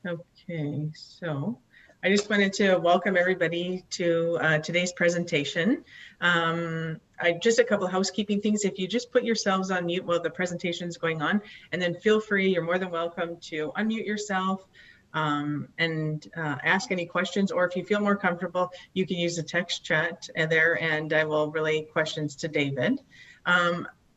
Okay, so I just wanted to welcome everybody to today's presentation. Just a couple of housekeeping things. If you just put yourselves on mute while the presentation is going on, and then feel free, you're more than welcome to unmute yourself and ask any questions, or if you feel more comfortable, you can use the text chat there and I will relay questions to David.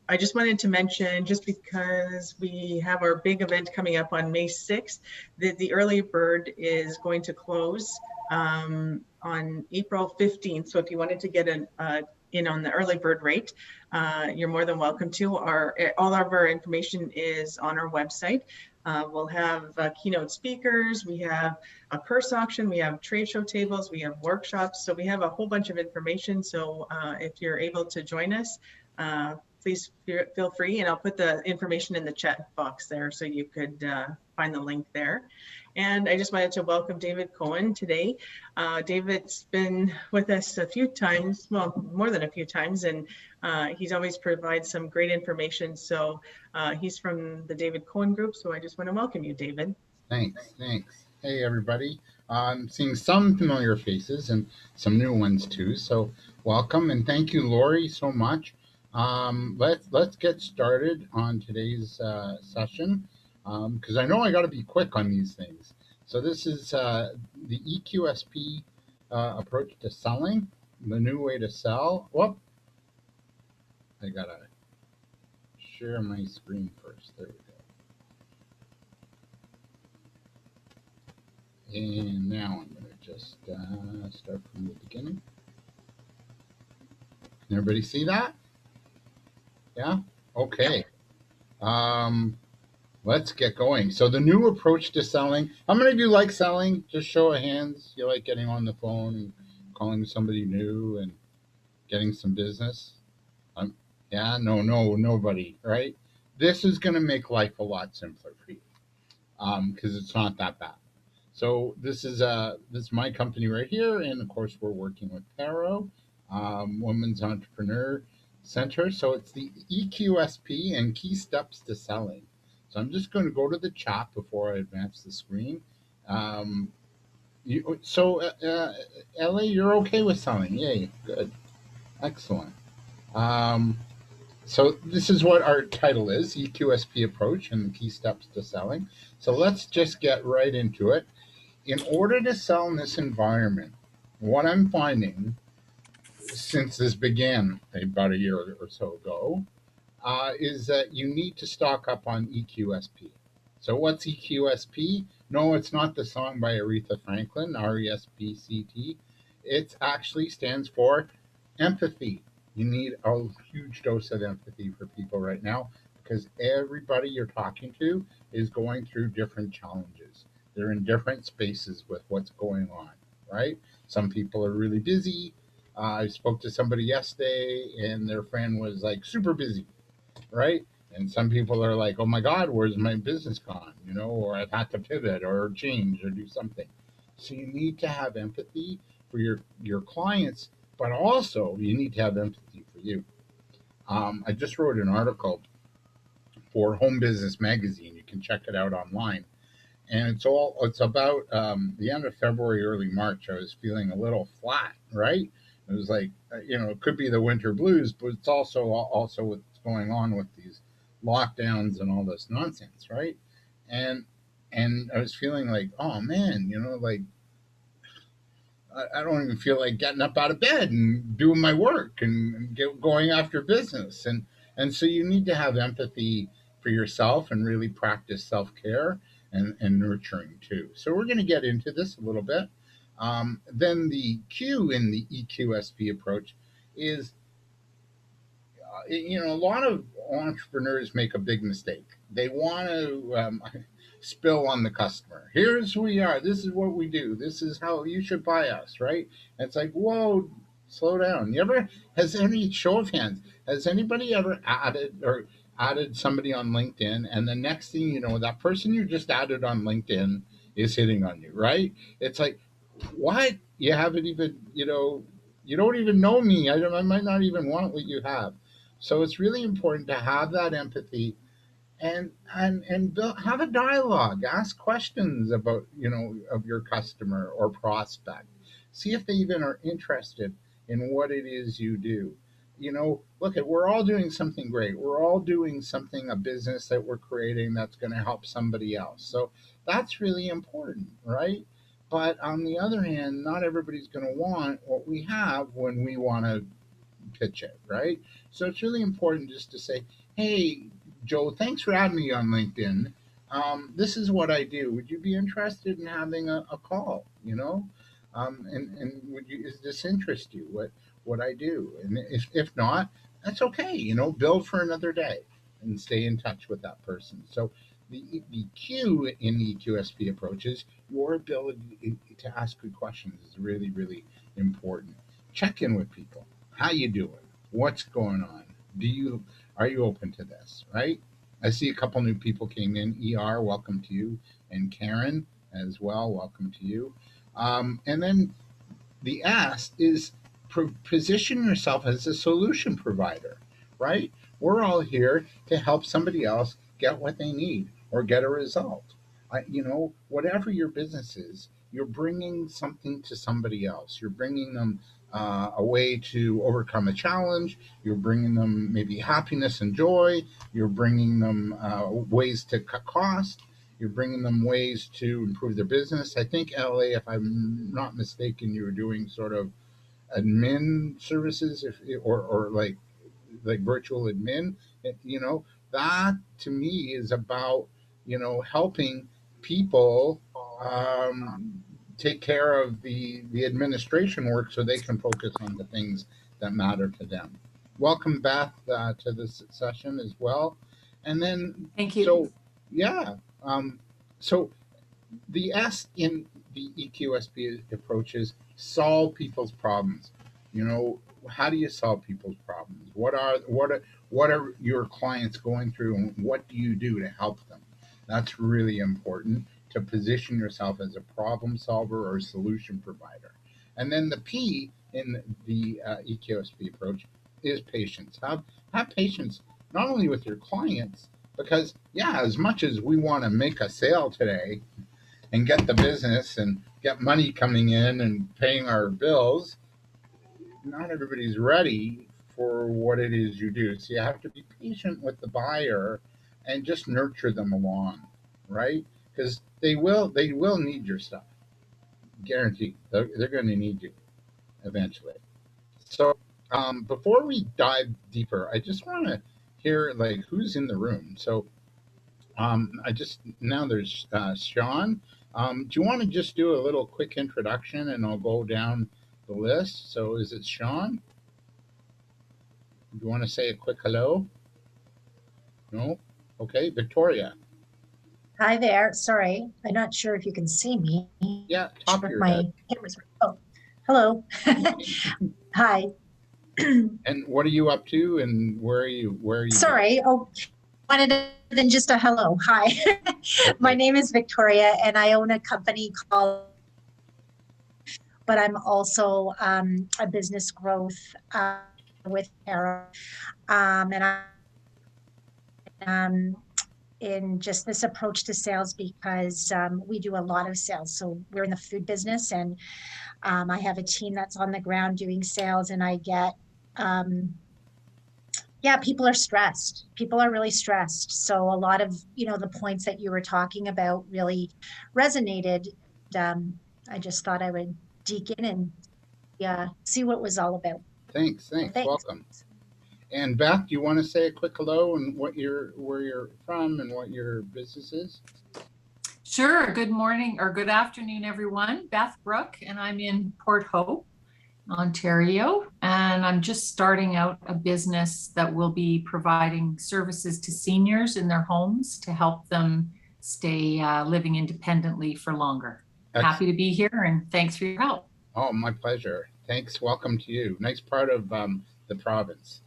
I just wanted to mention, just because we have our big event coming up on May 6th, that the early bird is going to close on April 15th. So if you wanted to get in on the early bird rate, you're more than welcome to. All of our information is on our website. We'll have keynote speakers, we have a purse auction, we have trade show tables, we have workshops. So we have a whole bunch of information. So if you're able to join us, please feel free, and I'll put the information in the chat box there so you could find the link there. And I just wanted to welcome David Cohen today. David's been with us a few times, well, more than a few times, and he's always provided some great information. So he's from the David Cohen Group. So I just want to welcome you, David. Thanks. Hey, everybody. I'm seeing some familiar faces and some new ones too. So welcome, and thank you, Lori, so much. Let's get started on today's session, because I know I got to be quick on these things. So this is the EQSP approach to selling, the new way to sell. Whoop! I gotta share my screen first. There we go. And now I'm going to just start from the beginning. Can everybody see that? Yeah? Okay. Let's get going. So the new approach to selling. How many of you like selling? Just show of hands. You like getting on the phone and calling somebody new and getting some business? Yeah, nobody, right? This is going to make life a lot simpler for you because it's not that bad. So this is my company right here, and of course we're working with Paro, Women's Entrepreneur Center. So it's the EQSP and Key Steps to Selling. So I'm just going to go to the chat before I advance the screen. LA, you're okay with selling? Yay, good, excellent. So this is what our title is, EQSP Approach and the Key Steps to Selling. So let's just get right into it. In order to sell in this environment, what I'm finding since this began about a year or so ago is that you need to stock up on EQSP. So what's EQSP? No, it's not the song by Aretha Franklin, RESPCT. It actually stands for empathy. You need a huge dose of empathy for people right now because everybody you're talking to is going through different challenges. They're in different spaces with what's going on, right? Some people are really busy. I spoke to somebody yesterday and their friend was like super busy, right? And some people are like, oh my God, where's my business gone? Or I've had to pivot or change or do something. So you need to have empathy for your clients, but also you need to have empathy for you. I just wrote an article for Home Business Magazine. You can check it out online. And it's about the end of February, early March. I was feeling a little flat, right? It was like, it could be the winter blues, but it's also what's going on with these lockdowns and all this nonsense, right? And I was feeling like, oh man, like I don't even feel like getting up out of bed and doing my work and going after business. And so you need to have empathy for yourself and really practice self-care and nurturing too. So we're going to get into this a little bit. Then the Q in the EQSP approach is, a lot of entrepreneurs make a big mistake. They want to spill on the customer. Here's who we are. This is what we do. This is how you should buy us, right? And it's like, whoa, slow down. Has any show of hands, has anybody ever added somebody on LinkedIn, and the next thing you know, that person you just added on LinkedIn is hitting on you, right? It's like, what? You haven't even, you don't even know me. I might not even want what you have. So it's really important to have that empathy have a dialogue, ask questions about, of your customer or prospect, see if they even are interested in what it is you do. Look, at we're all doing something great, we're all doing something, a business that we're creating that's going to help somebody else, so that's really important, right? But on the other hand, not everybody's going to want what we have when we want to pitch it, right? So it's really important just to say, hey, Joe, thanks for adding me on LinkedIn. This is what I do. Would you be interested in having a call? And does this interest you? What I do? And if not, that's okay. Build for another day and stay in touch with that person. So the Q in the EQSP approach is your ability to ask good questions is really, really important. Check in with people. How you doing? What's going on? Are you open to this? Right? I see a couple new people came in. Welcome to you, and Karen as well. Welcome to you. And then the ask is position yourself as a solution provider. Right? We're all here to help somebody else get what they need or get a result. Whatever your business is, you're bringing something to somebody else. You're bringing them a way to overcome a challenge. You're bringing them maybe happiness and joy. You're bringing them ways to cut costs. You're bringing them ways to improve their business. I think LA, if I'm not mistaken, you were doing sort of admin services, or like virtual admin. That to me is about helping people take care of the administration work so they can focus on the things that matter to them. Welcome, Beth, to this session as well. And then, thank you. So, yeah. So the S in the EQSP approach is solve people's problems. How do you solve people's problems? What are your clients going through, and what do you do to help them? That's really important, to position yourself as a problem solver or a solution provider. And then the P in the EQSP approach is patience. Have patience not only with your clients, because as much as we want to make a sale today and get the business and get money coming in and paying our bills, not everybody's ready for what it is you do. So you have to be patient with the buyer and just nurture them along, right? Because they will need your stuff, guaranteed. They're going to need you eventually. So before we dive deeper, I just want to hear who's in the room. So there's Sean. Do you want to just do a little quick introduction, and I'll go down the list? So is it Sean? Do you want to say a quick hello? No? Okay, Victoria. Hi there. Sorry, I'm not sure if you can see me. Yeah, top of your my head. Camera's. Oh, hello. Hi. And what are you up to, and where are you? Sorry. Oh, wanted than just a hello. Hi. Okay. My name is Victoria, and I own a company called. But I'm also a business growth with Arrow, and I'm in just this approach to sales because we do a lot of sales. So we're in the food business, and I have a team that's on the ground doing sales, and I get, people are stressed. People are really stressed. So a lot of, the points that you were talking about really resonated. I just thought I would dig in and see what it was all about. Thanks. Welcome. And Beth, do you want to say a quick hello and where you're from and what your business is? Sure. Good morning or good afternoon, everyone. Beth Brooke, and I'm in Port Hope, Ontario, and I'm just starting out a business that will be providing services to seniors in their homes to help them stay living independently for longer. Excellent. Happy to be here, and thanks for your help. Oh, my pleasure. Thanks. Welcome to you. Nice part of the province.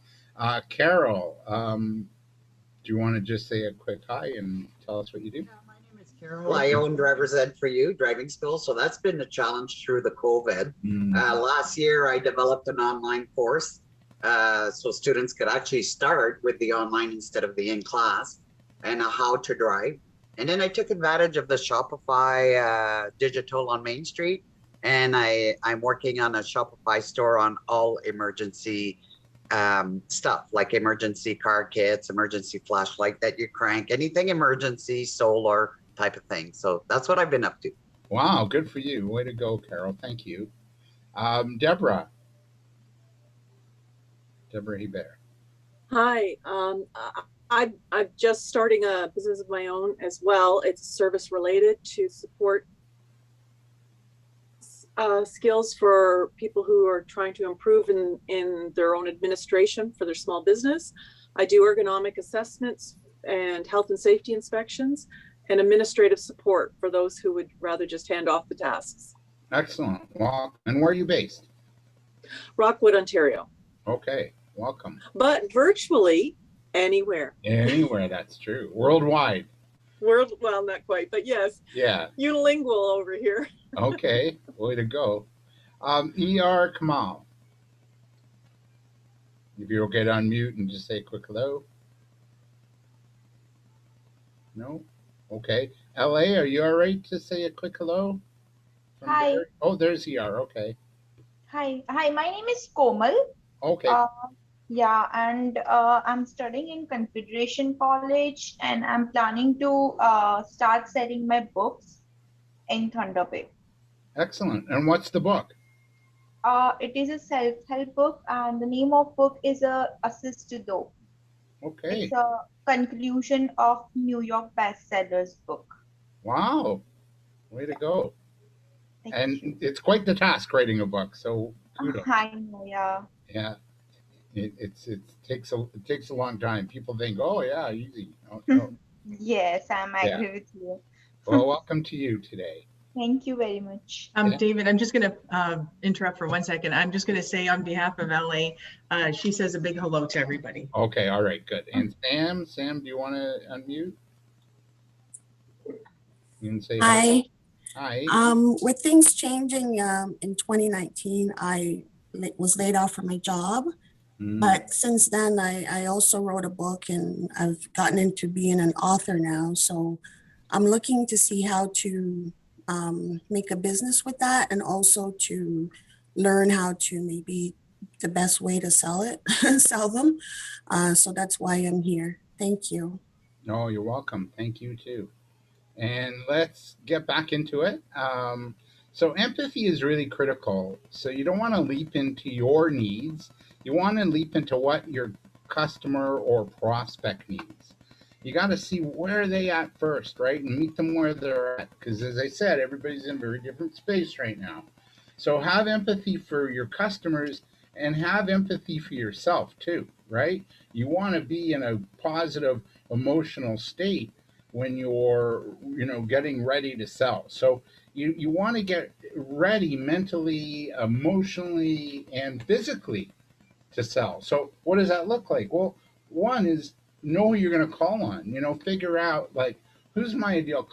Carol, do you want to just say a quick hi and tell us what you do? My name is Carol. I own Driver's Ed for You, driving school. So that's been a challenge through the COVID. Last year, I developed an online course so students could actually start with the online instead of the in-class. and how to drive. And then I took advantage of the Shopify digital on Main Street, and I'm working on a Shopify store on all emergency stuff, like emergency car kits, emergency flashlight that you crank, anything emergency, solar type of thing. So that's what I've been up to. Wow, good for you. Way to go, Carol. Thank you. Deborah. Deborah Hebert. Hi, I'm just starting a business of my own as well. It's service related to support skills for people who are trying to improve in their own administration for their small business. I do ergonomic assessments and health and safety inspections and administrative support for those who would rather just hand off the tasks. Excellent. Well, and where are you based? Rockwood, Ontario. Okay, welcome. But virtually anywhere. Anywhere, that's true. Worldwide. Well, not quite, but yes. Yeah. Unilingual over here. Okay, way to go. ER Kamal. If you're okay to unmute and just say a quick hello. No? Okay. LA, are you all right to say a quick hello? Hi. There? Oh, there's ER. Okay. Hi. My name is Komal. Okay. Yeah, and I'm studying in Confederation College, and I'm planning to start selling my books in Thunder Bay. Excellent. And what's the book? It is a self-help book, and the name of book is Assist to Though. Okay. It's a conclusion of New York bestsellers book. Wow. Way to go. Thank you. It's quite the task writing a book, so kudos. I know, yeah. Yeah. It takes a long time. People think, oh yeah, easy. Oh, no. Yes, I'm agree with you. Well, welcome to you today. Thank you very much. David, I'm just going to interrupt for 1 second. I'm just going to say on behalf of LA, she says a big hello to everybody. Okay, all right, good. And Sam, do you want to unmute? You can say hi. Hi. With things changing in 2019, I was laid off from my job. But since then, I also wrote a book, and I've gotten into being an author now. So I'm looking to see how to make a business with that, and also to learn how to maybe the best way to sell them. So that's why I'm here. Thank you. No, you're welcome. Thank you too. And let's get back into it. So empathy is really critical. So you don't want to leap into your needs. You want to leap into what your customer or prospect needs. You got to see where they at first, right? And meet them where they're at. Because as I said, everybody's in a very different space right now. So have empathy for your customers and have empathy for yourself too, right? You want to be in a positive emotional state when you're, getting ready to sell. So you want to get ready mentally, emotionally, and physically to sell. So what does that look like? Well, one is know who you're going to call on, figure out like who's my ideal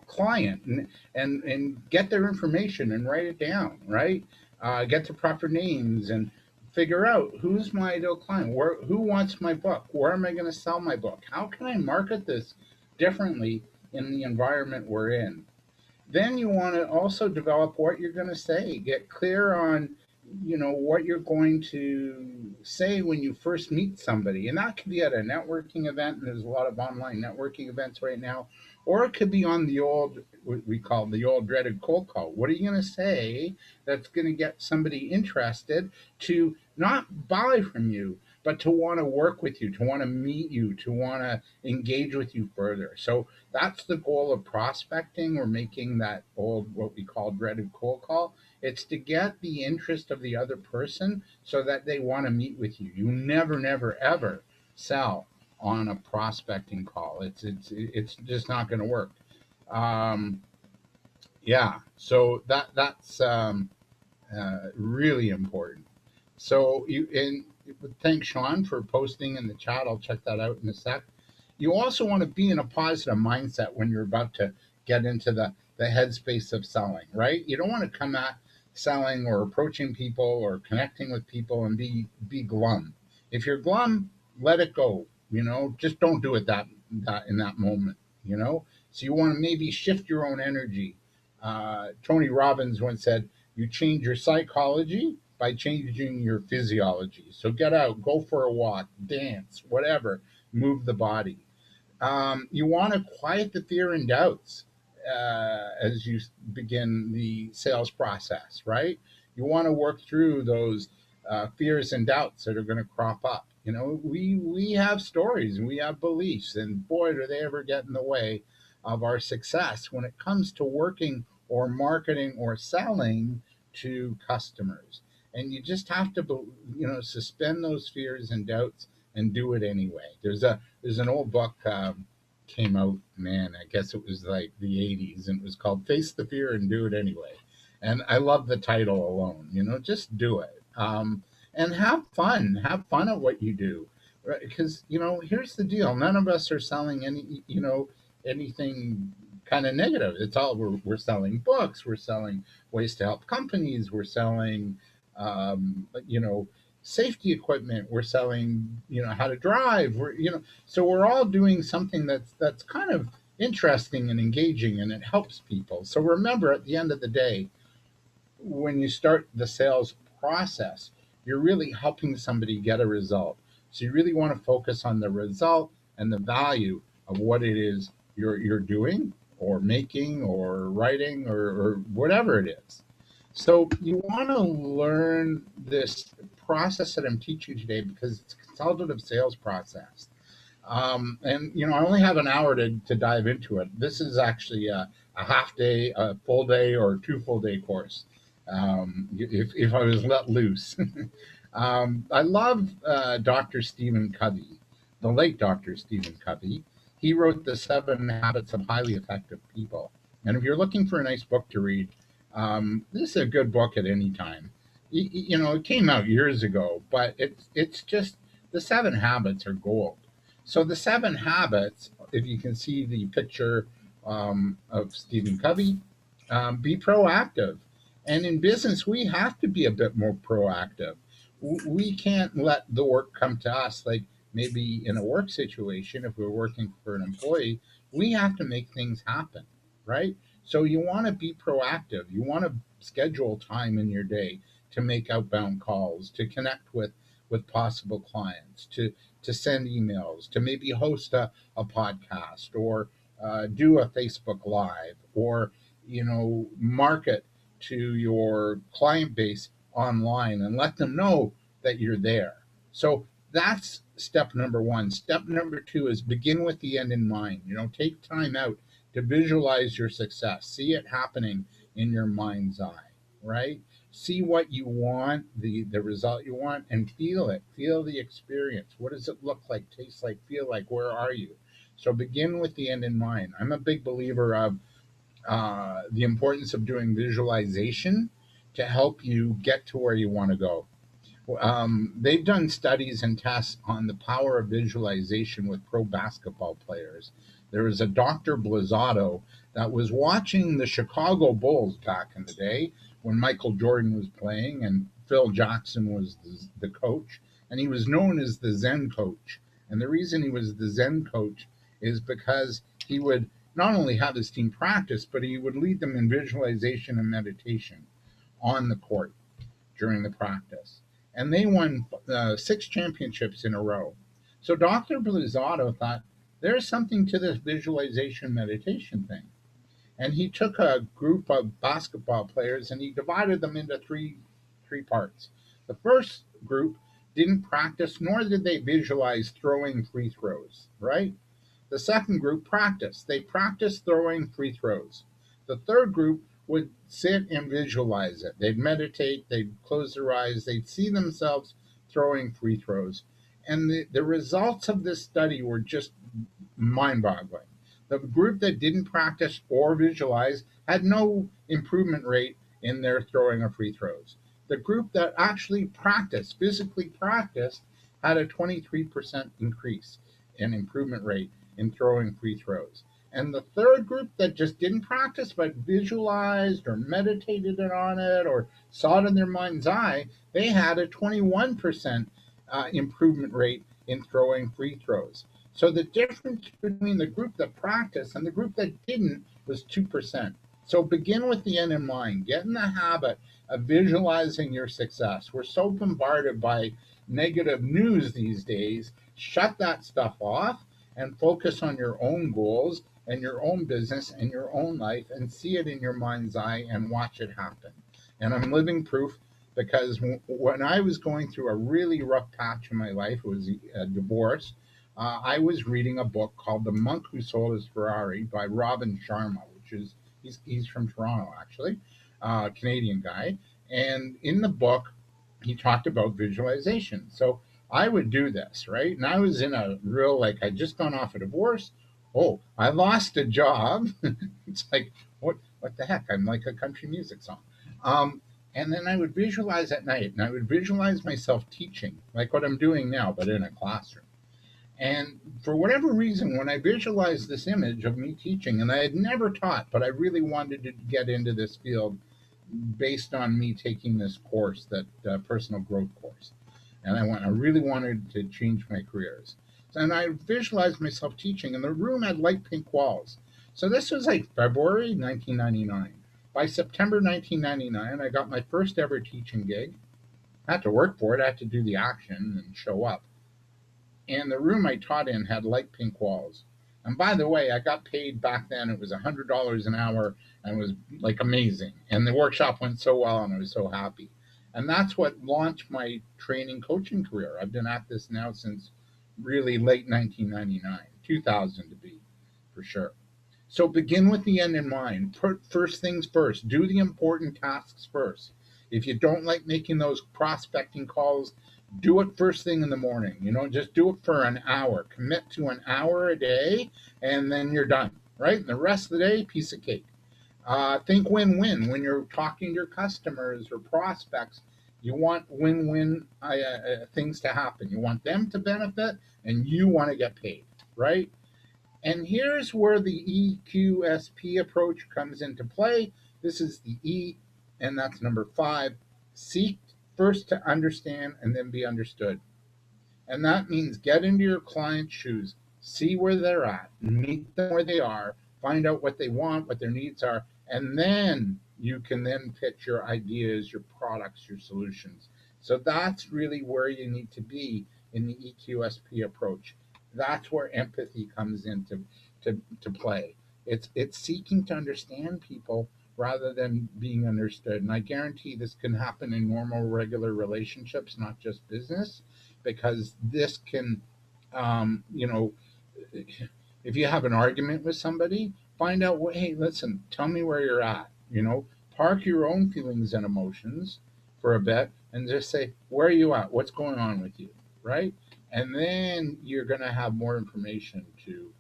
client and get their information and write it down, right? Get the proper names and figure out who's my ideal client, who wants my book, where am I going to sell my book? How can I market this differently in the environment we're in? Then you want to also develop what you're going to say, get clear on what you're going to say when you first meet somebody. And that could be at a networking event, and there's a lot of online networking events right now, or it could be on the old, what we call the old dreaded cold call. What are you going to say that's going to get somebody interested to not buy from you, but to want to work with you, to want to meet you, to want to engage with you further? So that's the goal of prospecting or making that old, what we call dreaded cold call. It's to get the interest of the other person so that they want to meet with you. You never, ever sell on a prospecting call. It's just not going to work. So that's really important. So thanks, Sean, for posting in the chat. I'll check that out in a sec. You also want to be in a positive mindset when you're about to get into the headspace of selling, right? You don't want to come at selling or approaching people or connecting with people and be glum. If you're glum, let it go. Just don't do it that in that moment, So you want to maybe shift your own energy. Tony Robbins once said, you change your psychology by changing your physiology. So get out, go for a walk, dance, whatever, move the body. You want to quiet the fear and doubts as you begin the sales process, right? You want to work through those fears and doubts that are going to crop up. We have stories and we have beliefs, and boy, do they ever get in the way of our success when it comes to working or marketing or selling to customers. And you just have to, suspend those fears and doubts and do it anyway. There's an old book came out, man, I guess it was like the 80s, and it was called Face the Fear and Do It Anyway. And I love the title alone, just do it. And have fun at what you do. Right? Because, here's the deal. None of us are selling anything kind of negative. It's all, we're selling books, we're selling ways to help companies, we're selling, safety equipment, we're selling, how to drive, so we're all doing something that's kind of interesting and engaging, and it helps people. So remember, at the end of the day, when you start the sales process, you're really helping somebody get a result. So you really want to focus on the result and the value of what it is you're doing or making or writing or whatever it is. So you want to learn this process that I'm teaching today because it's a consultative sales process. And, I only have an hour to dive into it. This is actually a half day, a full day, or 2 full day course, if I was let loose. I love Dr. Stephen Covey, the late Dr. Stephen Covey. He wrote The 7 Habits of Highly Effective People. And if you're looking for a nice book to read, this is a good book at any time. It came out years ago, but it's just, the 7 habits are gold. So the 7 habits, if you can see the picture of Stephen Covey, be proactive. And in business, we have to be a bit more proactive. We can't let the work come to us. Like maybe in a work situation, if we're working for an employee, we have to make things happen, right? So you want to be proactive. You want to schedule time in your day to make outbound calls, to connect with possible clients, to send emails, to maybe host a podcast, or do a Facebook Live, or market to your client base online and let them know that you're there. So that's step number 1. Step number 2 is begin with the end in mind. Take time out to visualize your success. See it happening in your mind's eye, right? See what you want, the result you want, and feel it. Feel the experience. What does it look like, taste like, feel like? Where are you? So begin with the end in mind. I'm a big believer of the importance of doing visualization to help you get to where you want to go. They've done studies and tests on the power of visualization with pro basketball players. There was a Dr. Blizzato that was watching the Chicago Bulls back in the day when Michael Jordan was playing and Phil Jackson was the coach, and he was known as the Zen coach. And the reason he was the Zen coach is because he would not only have his team practice, but he would lead them in visualization and meditation on the court during the practice. And they won 6 championships in a row. So Dr. Blizzato thought, there's something to this visualization meditation thing. And he took a group of basketball players and he divided them into three parts. The first group didn't practice, nor did they visualize throwing free throws, right? The second group practiced. They practiced throwing free throws. The third group would sit and visualize it. They'd meditate, they'd close their eyes, they'd see themselves throwing free throws. And the results of this study were just mind-boggling. The group that didn't practice or visualize had no improvement rate in their throwing of free throws. The group that actually practiced, physically practiced, had a 23% increase in improvement rate in throwing free throws. And the third group that just didn't practice but visualized or meditated on it or saw it in their mind's eye, they had a 21% improvement rate in throwing free throws. So the difference between the group that practiced and the group that didn't was 2%. So begin with the end in mind. Get in the habit of visualizing your success. We're so bombarded by negative news these days. Shut that stuff off and focus on your own goals and your own business and your own life and see it in your mind's eye and watch it happen. And I'm living proof, because when I was going through a really rough patch in my life, it was a divorce. I was reading a book called The Monk Who Sold His Ferrari by Robin Sharma, which is he's from Toronto, actually, Canadian guy. And in the book, he talked about visualization. So I would do this, right? And I was in a real, like, I'd just gone off a divorce. Oh, I lost a job. It's like, what the heck? I'm like a country music song. And then I would visualize at night, and I would visualize myself teaching, like what I'm doing now, but in a classroom. And for whatever reason, when I visualized this image of me teaching, and I had never taught, but I really wanted to get into this field based on me taking this course, that personal growth course. And I really wanted to change my careers. And I visualized myself teaching, and the room had light pink walls. So this was like February 1999. By September 1999, I got my first ever teaching gig. I had to work for it. I had to do the action and show up. And the room I taught in had light pink walls. And by the way, I got paid back then. It was $100 an hour, and it was like amazing. And the workshop went so well, and I was so happy. And that's what launched my training coaching career. I've been at this now since really late 1999, 2000 to be for sure. So begin with the end in mind. Put first things first. Do the important tasks first. If you don't like making those prospecting calls, do it first thing in the morning. Just do it for an hour. Commit to an hour a day, and then you're done, right? And the rest of the day, piece of cake. Think win-win when you're talking to your customers or prospects. You want win-win things to happen. You want them to benefit, and you want to get paid, right? And here's where the EQSP approach comes into play. This is the E, and that's number 5. Seek first to understand and then be understood. And that means get into your client's shoes, see where they're at, meet them where they are, find out what they want, what their needs are, and then you can then pitch your ideas, your products, your solutions. So that's really where you need to be in the EQSP approach. That's where empathy comes into to play. It's seeking to understand people rather than being understood. And I guarantee this can happen in normal, regular relationships, not just business, because this can, if you have an argument with somebody, find out, hey, listen, tell me where you're at. Park your own feelings and emotions for a bit and just say, where are you at? What's going on with you, right? And then you're going to have more information to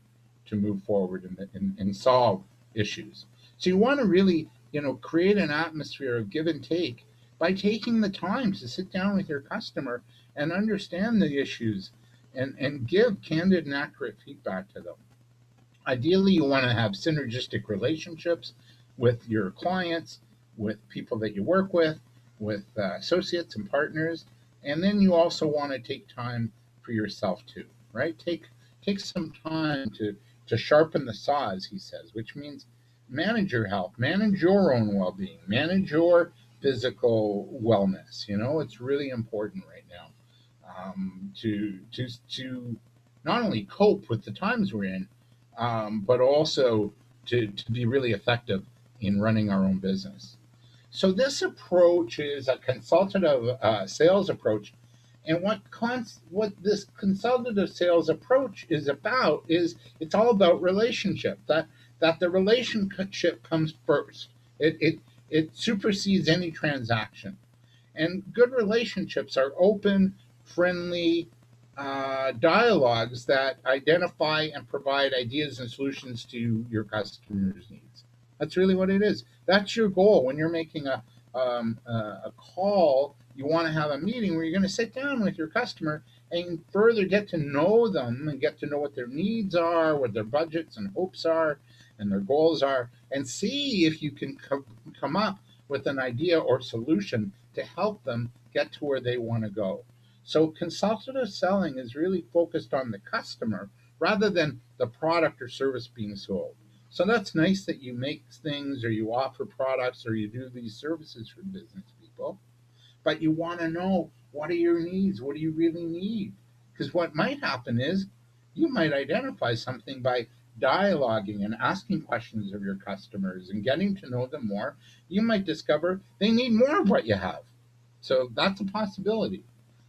move forward and solve issues. So you want to really, create an atmosphere of give and take by taking the time to sit down with your customer and understand the issues and give candid and accurate feedback to them. Ideally, you want to have synergistic relationships with your clients, with people that you work with associates and partners. And then you also want to take time for yourself too, right? Take some time to sharpen the saw, as he says, which means manage your health, manage your own well-being, manage your physical wellness. It's really important right now to not only cope with the times we're in, but also to be really effective in running our own business. So this approach is a consultative sales approach. And what this consultative sales approach is about is it's all about relationship, that the relationship comes first. It supersedes any transaction. And good relationships are open, friendly dialogues that identify and provide ideas and solutions to your customers' needs. That's really what it is. That's your goal when you're making a call. You want to have a meeting where you're going to sit down with your customer and further get to know them and get to know what their needs are, what their budgets and hopes are, and their goals are, and see if you can come up with an idea or solution to help them get to where they want to go. So consultative selling is really focused on the customer rather than the product or service being sold. So that's nice that you make things or you offer products or you do these services for business people, but you want to know, what are your needs? What do you really need? Because what might happen is you might identify something by dialoguing and asking questions of your customers and getting to know them more. You might discover they need more of what you have. So that's a possibility.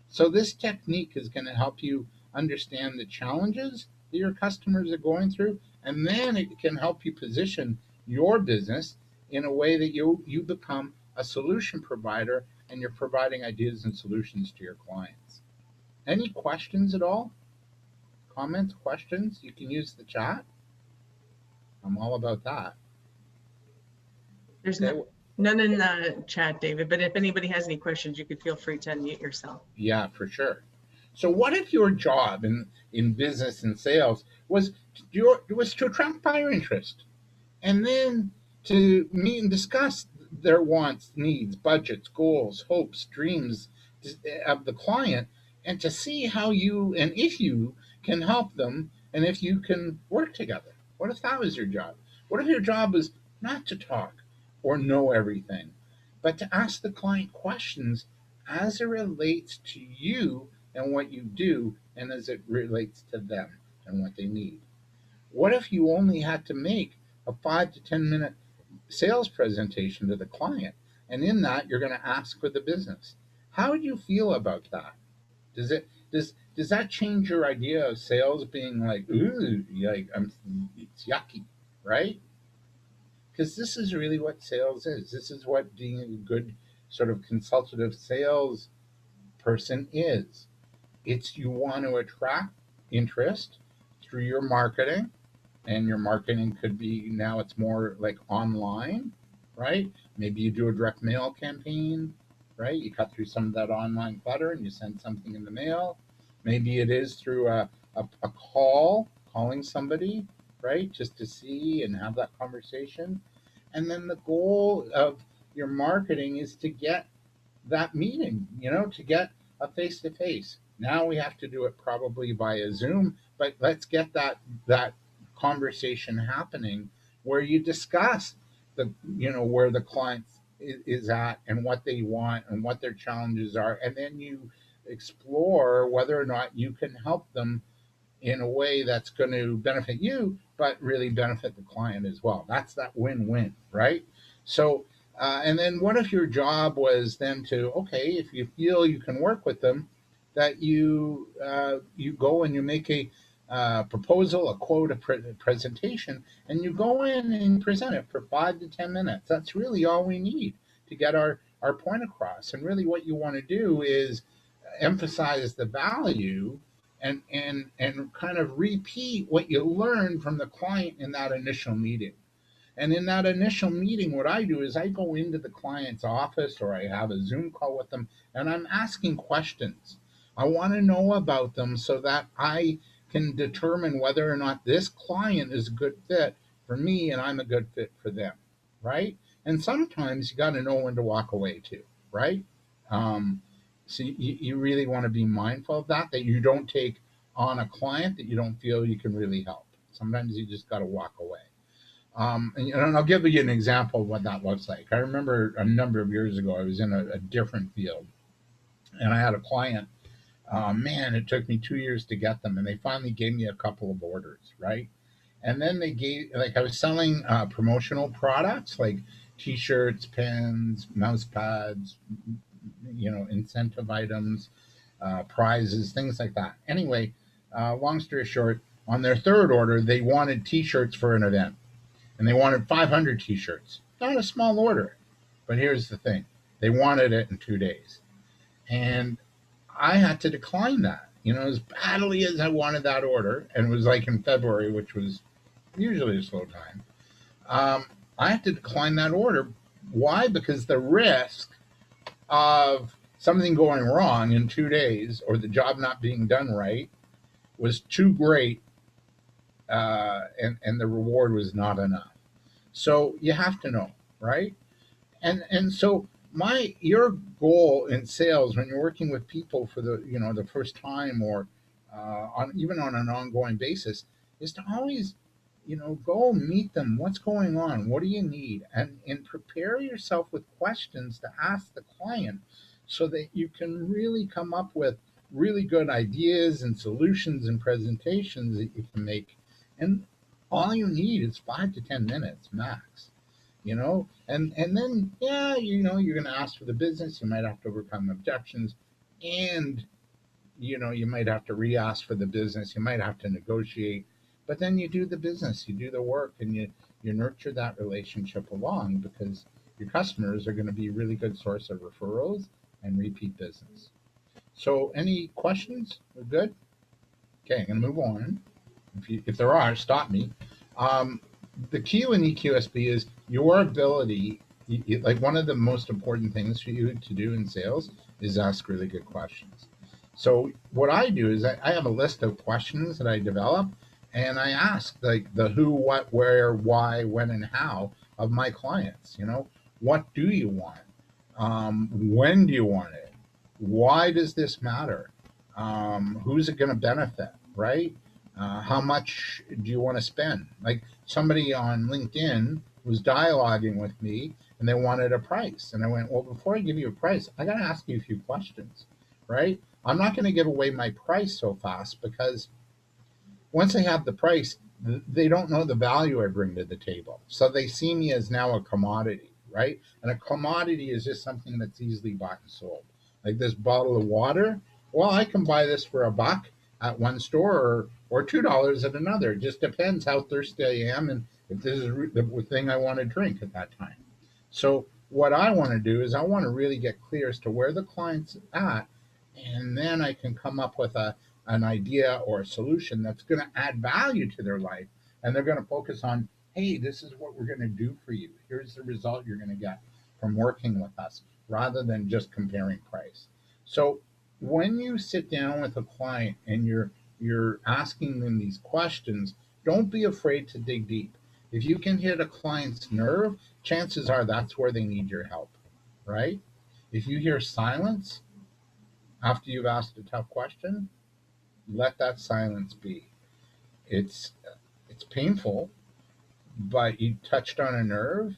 So this technique is going to help you understand the challenges that your customers are going through, and then it can help you position your business in a way that you become a solution provider and you're providing ideas and solutions to your clients. Any questions at all? Comments, questions? You can use the chat. I'm all about that. There's Okay. none in the chat, David, but if anybody has any questions, you could feel free to unmute yourself. Yeah, for sure. So what if your job in business and sales was to attract buyer interest and then to meet and discuss their wants, needs, budgets, goals, hopes, dreams of the client, and to see how you and if you can help them and if you can work together? What if that was your job? What if your job was not to talk or know everything, but to ask the client questions as it relates to you and what you do, and as it relates to them and what they need? What if you only had to make a 5 to 10 minute sales presentation to the client, and in that you're going to ask for the business? How do you feel about that? Does that change your idea of sales being like, ooh, like it's yucky, right? Because this is really what sales is. This is what being a good sort of consultative sales person is. It's you want to attract interest through your marketing, and your marketing could be, now it's more like online, right? Maybe you do a direct mail campaign, right? You cut through some of that online clutter and you send something in the mail. Maybe it is through a calling somebody, right? Just to see and have that conversation. And then the goal of your marketing is to get that meeting, to get a face to face. Now we have to do it probably via Zoom, but let's get that conversation happening where you discuss where the client is at and what they want and what their challenges are, and then you explore whether or not you can help them in a way that's going to benefit you but really benefit the client as well. That's that win-win, right? So and then what if your job was then to, okay, if you feel you can work with them, that you go and you make a proposal, a quote, a presentation, and you go in and present it for 5 to 10 minutes. That's really all we need to get our point across. And really what you want to do is emphasize the value and kind of repeat what you learned from the client in that initial meeting. And in that initial meeting, what I do is I go into the client's office or I have a Zoom call with them and I'm asking questions. I want to know about them so that I can determine whether or not this client is a good fit for me and I'm a good fit for them, right? And sometimes you got to know when to walk away too, right? So you really want to be mindful of that you don't take on a client that you don't feel you can really help. Sometimes you just got to walk away. And I'll give you an example of what that looks like. I remember a number of years ago, I was in a different field and I had a client. Man, it took me 2 years to get them, and they finally gave me a couple of orders, right? And then they gave, like, I was selling promotional products like T-shirts, pens, mouse pads, incentive items, prizes, things like that. Anyway, long story short, on their third order, they wanted T-shirts for an event, and they wanted 500 T-shirts. Not a small order, but here's the thing: they wanted it in 2 days, and I had to decline that. As badly as I wanted that order, and it was like in February, which was usually a slow time, I had to decline that order. Why? Because the risk of something going wrong in 2 days or the job not being done right was too great, and the reward was not enough. So you have to know, right? And so your goal in sales when you're working with people for the first time, or on even on an ongoing basis, is to always, go meet them. What's going on? What do you need? And prepare yourself with questions to ask the client so that you can really come up with really good ideas and solutions and presentations that you can make. And all you need is 5 to 10 minutes max. And then you're going to ask for the business. You might have to overcome objections, and you might have to re-ask for the business. You might have to negotiate, but then you do the business, you do the work, and you nurture that relationship along, because your customers are going to be a really good source of referrals and repeat business. So any questions? We're good? Okay, I'm going to move on. If there are, stop me. The Q in EQSP is your ability. Like, one of the most important things for you to do in sales is ask really good questions. So what I do is I have a list of questions that I develop, and I ask, like, the who, what, where, why, when, and how of my clients. What do you want? When do you want it? Why does this matter? Who's it going to benefit, right? How much do you want to spend? Like, somebody on LinkedIn was dialoguing with me, and they wanted a price. And I went, well, before I give you a price, I got to ask you a few questions, right? I'm not going to give away my price so fast, because once they have the price, they don't know the value I bring to the table. So they see me as now a commodity, right? And a commodity is just something that's easily bought and sold. Like this bottle of water, well, I can buy this for $1 at one store, or $2 at another. It just depends how thirsty I am and if this is the thing I want to drink at that time. So what I want to do is I want to really get clear as to where the client's at, and then I can come up with an idea or a solution that's going to add value to their life, and they're going to focus on, hey, this is what we're going to do for you. Here's the result you're going to get from working with us, rather than just comparing price. So when you sit down with a client and you're asking them these questions, don't be afraid to dig deep. If you can hit a client's nerve, chances are that's where they need your help, right? If you hear silence after you've asked a tough question, let that silence be. It's painful, but you touched on a nerve,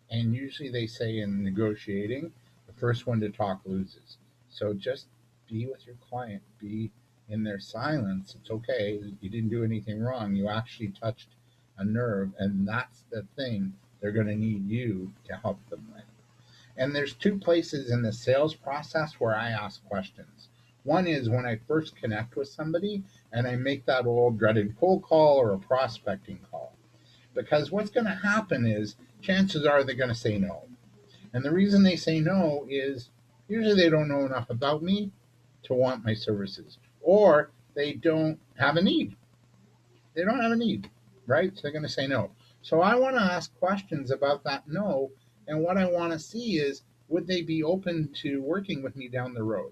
and usually they say in negotiating, the first one to talk loses. So just be with your client, be in their silence. It's okay. You didn't do anything wrong. You actually touched a nerve, and that's the thing they're going to need you to help them with. And there's two places in the sales process where I ask questions. One is when I first connect with somebody and I make that old dreaded cold call or a prospecting call. Because what's going to happen is chances are they're going to say no. And the reason they say no is usually they don't know enough about me to want my services, or they don't have a need. They don't have a need, right? So they're going to say no. So I want to ask questions about that no. And what I want to see is, would they be open to working with me down the road?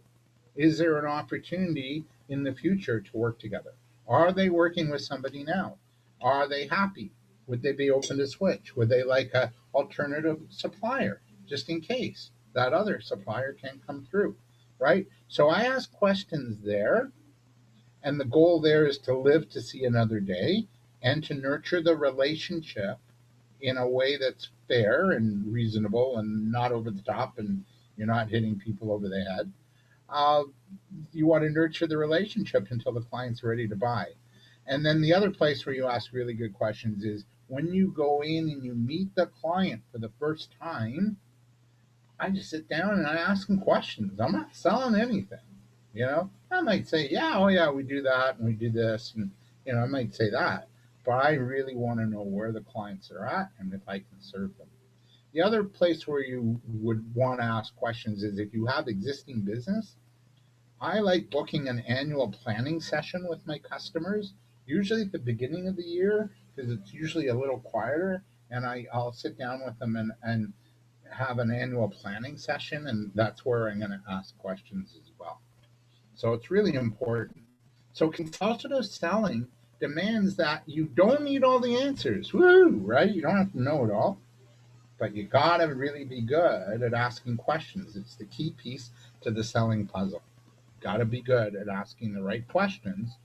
Is there an opportunity in the future to work together? Are they working with somebody now? Are they happy? Would they be open to switch? Would they like an alternative supplier, just in case that other supplier can't come through, right? So I ask questions there, and the goal there is to live to see another day and to nurture the relationship in a way that's fair and reasonable and not over the top, and you're not hitting people over the head. You want to nurture the relationship until the client's ready to buy. And then the other place where you ask really good questions is when you go in and you meet the client for the first time. I just sit down and I ask them questions. I'm not selling anything. I might say, yeah, oh yeah, we do that and we do this, and I might say that, but I really want to know where the clients are at and if I can serve them. The other place where you would want to ask questions is if you have existing business. I like booking an annual planning session with my customers, usually at the beginning of the year, because it's usually a little quieter, and I'll sit down with them and have an annual planning session, and that's where I'm going to ask questions as well. So it's really important. So consultative selling demands that you don't need all the answers. Woo, right? You don't have to know it all, but you got to really be good at asking questions. It's the key piece to the selling puzzle. Got to be good at asking the right questions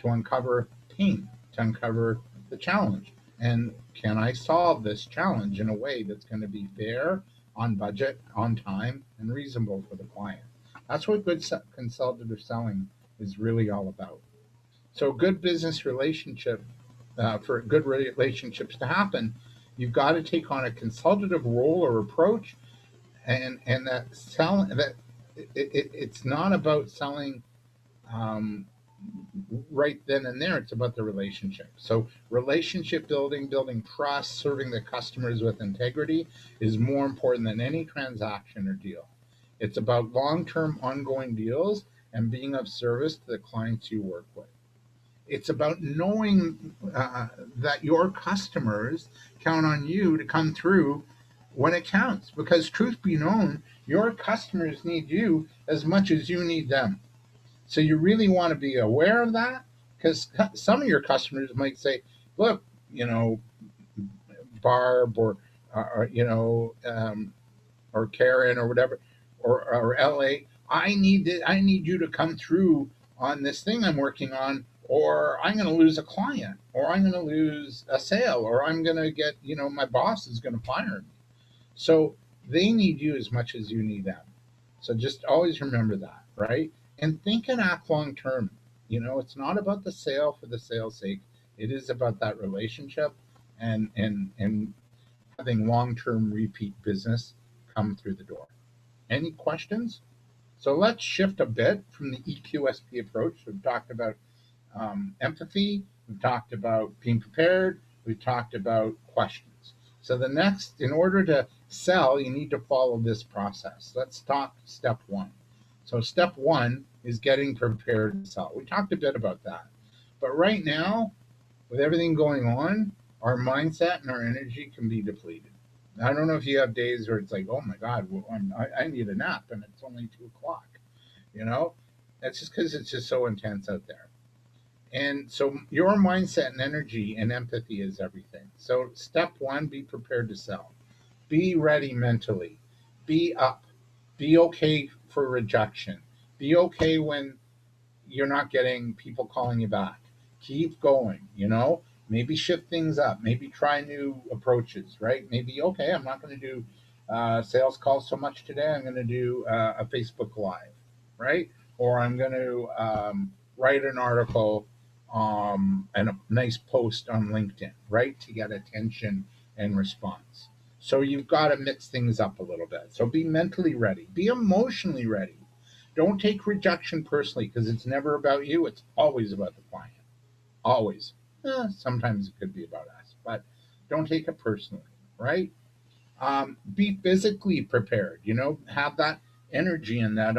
to uncover pain, to uncover the challenge. And can I solve this challenge in a way that's going to be fair, on budget, on time, and reasonable for the client? That's what good consultative selling is really all about. So, good business relationship, for good relationships to happen, you've got to take on a consultative role or approach, and that selling that it's not about selling right then and there. It's about the relationship. So relationship building, building trust, serving the customers with integrity is more important than any transaction or deal. It's about long-term ongoing deals and being of service to the clients you work with. It's about knowing that your customers count on you to come through when it counts, because truth be known, your customers need you as much as you need them. So you really want to be aware of that, because some of your customers might say, look, Barb or or Karen or whatever, or LA, I need you to come through on this thing I'm working on, or I'm going to lose a client, or I'm going to lose a sale, or I'm going to get, my boss is going to fire me. So they need you as much as you need them. So just always remember that, right? And think and act long term. It's not about the sale for the sale's sake. It is about that relationship and having long term repeat business come through the door. Any questions? So let's shift a bit from the EQSP approach. We've talked about empathy. We've talked about being prepared. We've talked about questions. So the next, in order to sell, you need to follow this process. Let's talk step one. So step one is getting prepared to sell. We talked a bit about that. But right now, with everything going on, our mindset and our energy can be depleted. I don't know if you have days where it's like, oh my God, I need a nap and it's only 2:00. That's just because it's just so intense out there. And so your mindset and energy and empathy is everything. So step one, be prepared to sell. Be ready mentally. Be up. Be okay for rejection. Be okay when you're not getting people calling you back. Keep going, maybe shift things up. Maybe try new approaches, right? Maybe, okay, I'm not going to do sales calls so much today. I'm going to do a Facebook Live, right? Or I'm going to write an article and a nice post on LinkedIn, right? To get attention and response. So you've got to mix things up a little bit. So be mentally ready. Be emotionally ready. Don't take rejection personally, because it's never about you. It's always about the client. Always. Sometimes it could be about us, but don't take it personally, right? Be physically prepared. Have that energy and that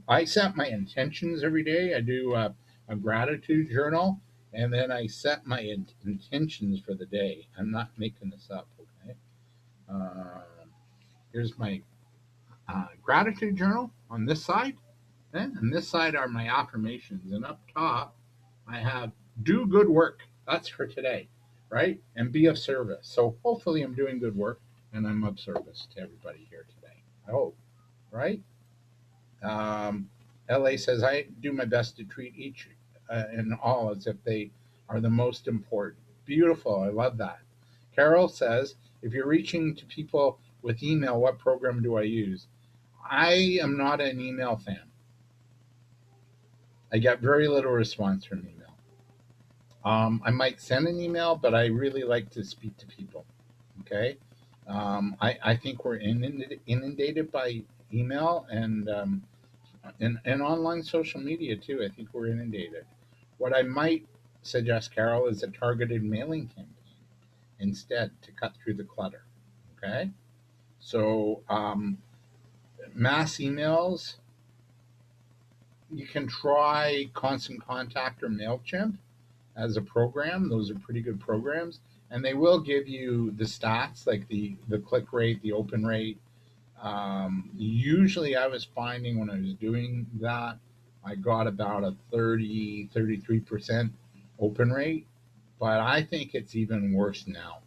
I set my intentions every day. I do a gratitude journal, and then I set my intentions for the day. I'm not making this up, okay? Here's my gratitude journal on this side, and this side are my affirmations. And up top, I have do good work. That's for today, right? And be of service. So hopefully I'm doing good work and I'm of service to everybody here today. I hope, right? LA says, I do my best to treat each and all as if they are the most important. Beautiful. I love that. Carol says, if you're reaching to people with email, what program do I use? I am not an email fan. I get very little response from email. I might send an email, but I really like to speak to people. Okay. I think we're inundated by email and online social media too. I think we're inundated. What I might suggest, Carol, is a targeted mailing campaign instead to cut through the clutter. Okay. So mass emails, you can try Constant Contact or MailChimp as a program. Those are pretty good programs, and they will give you the stats like the click rate, the open rate. Usually I was finding when I was doing that, I got about a 33% open rate, but I think it's even worse now,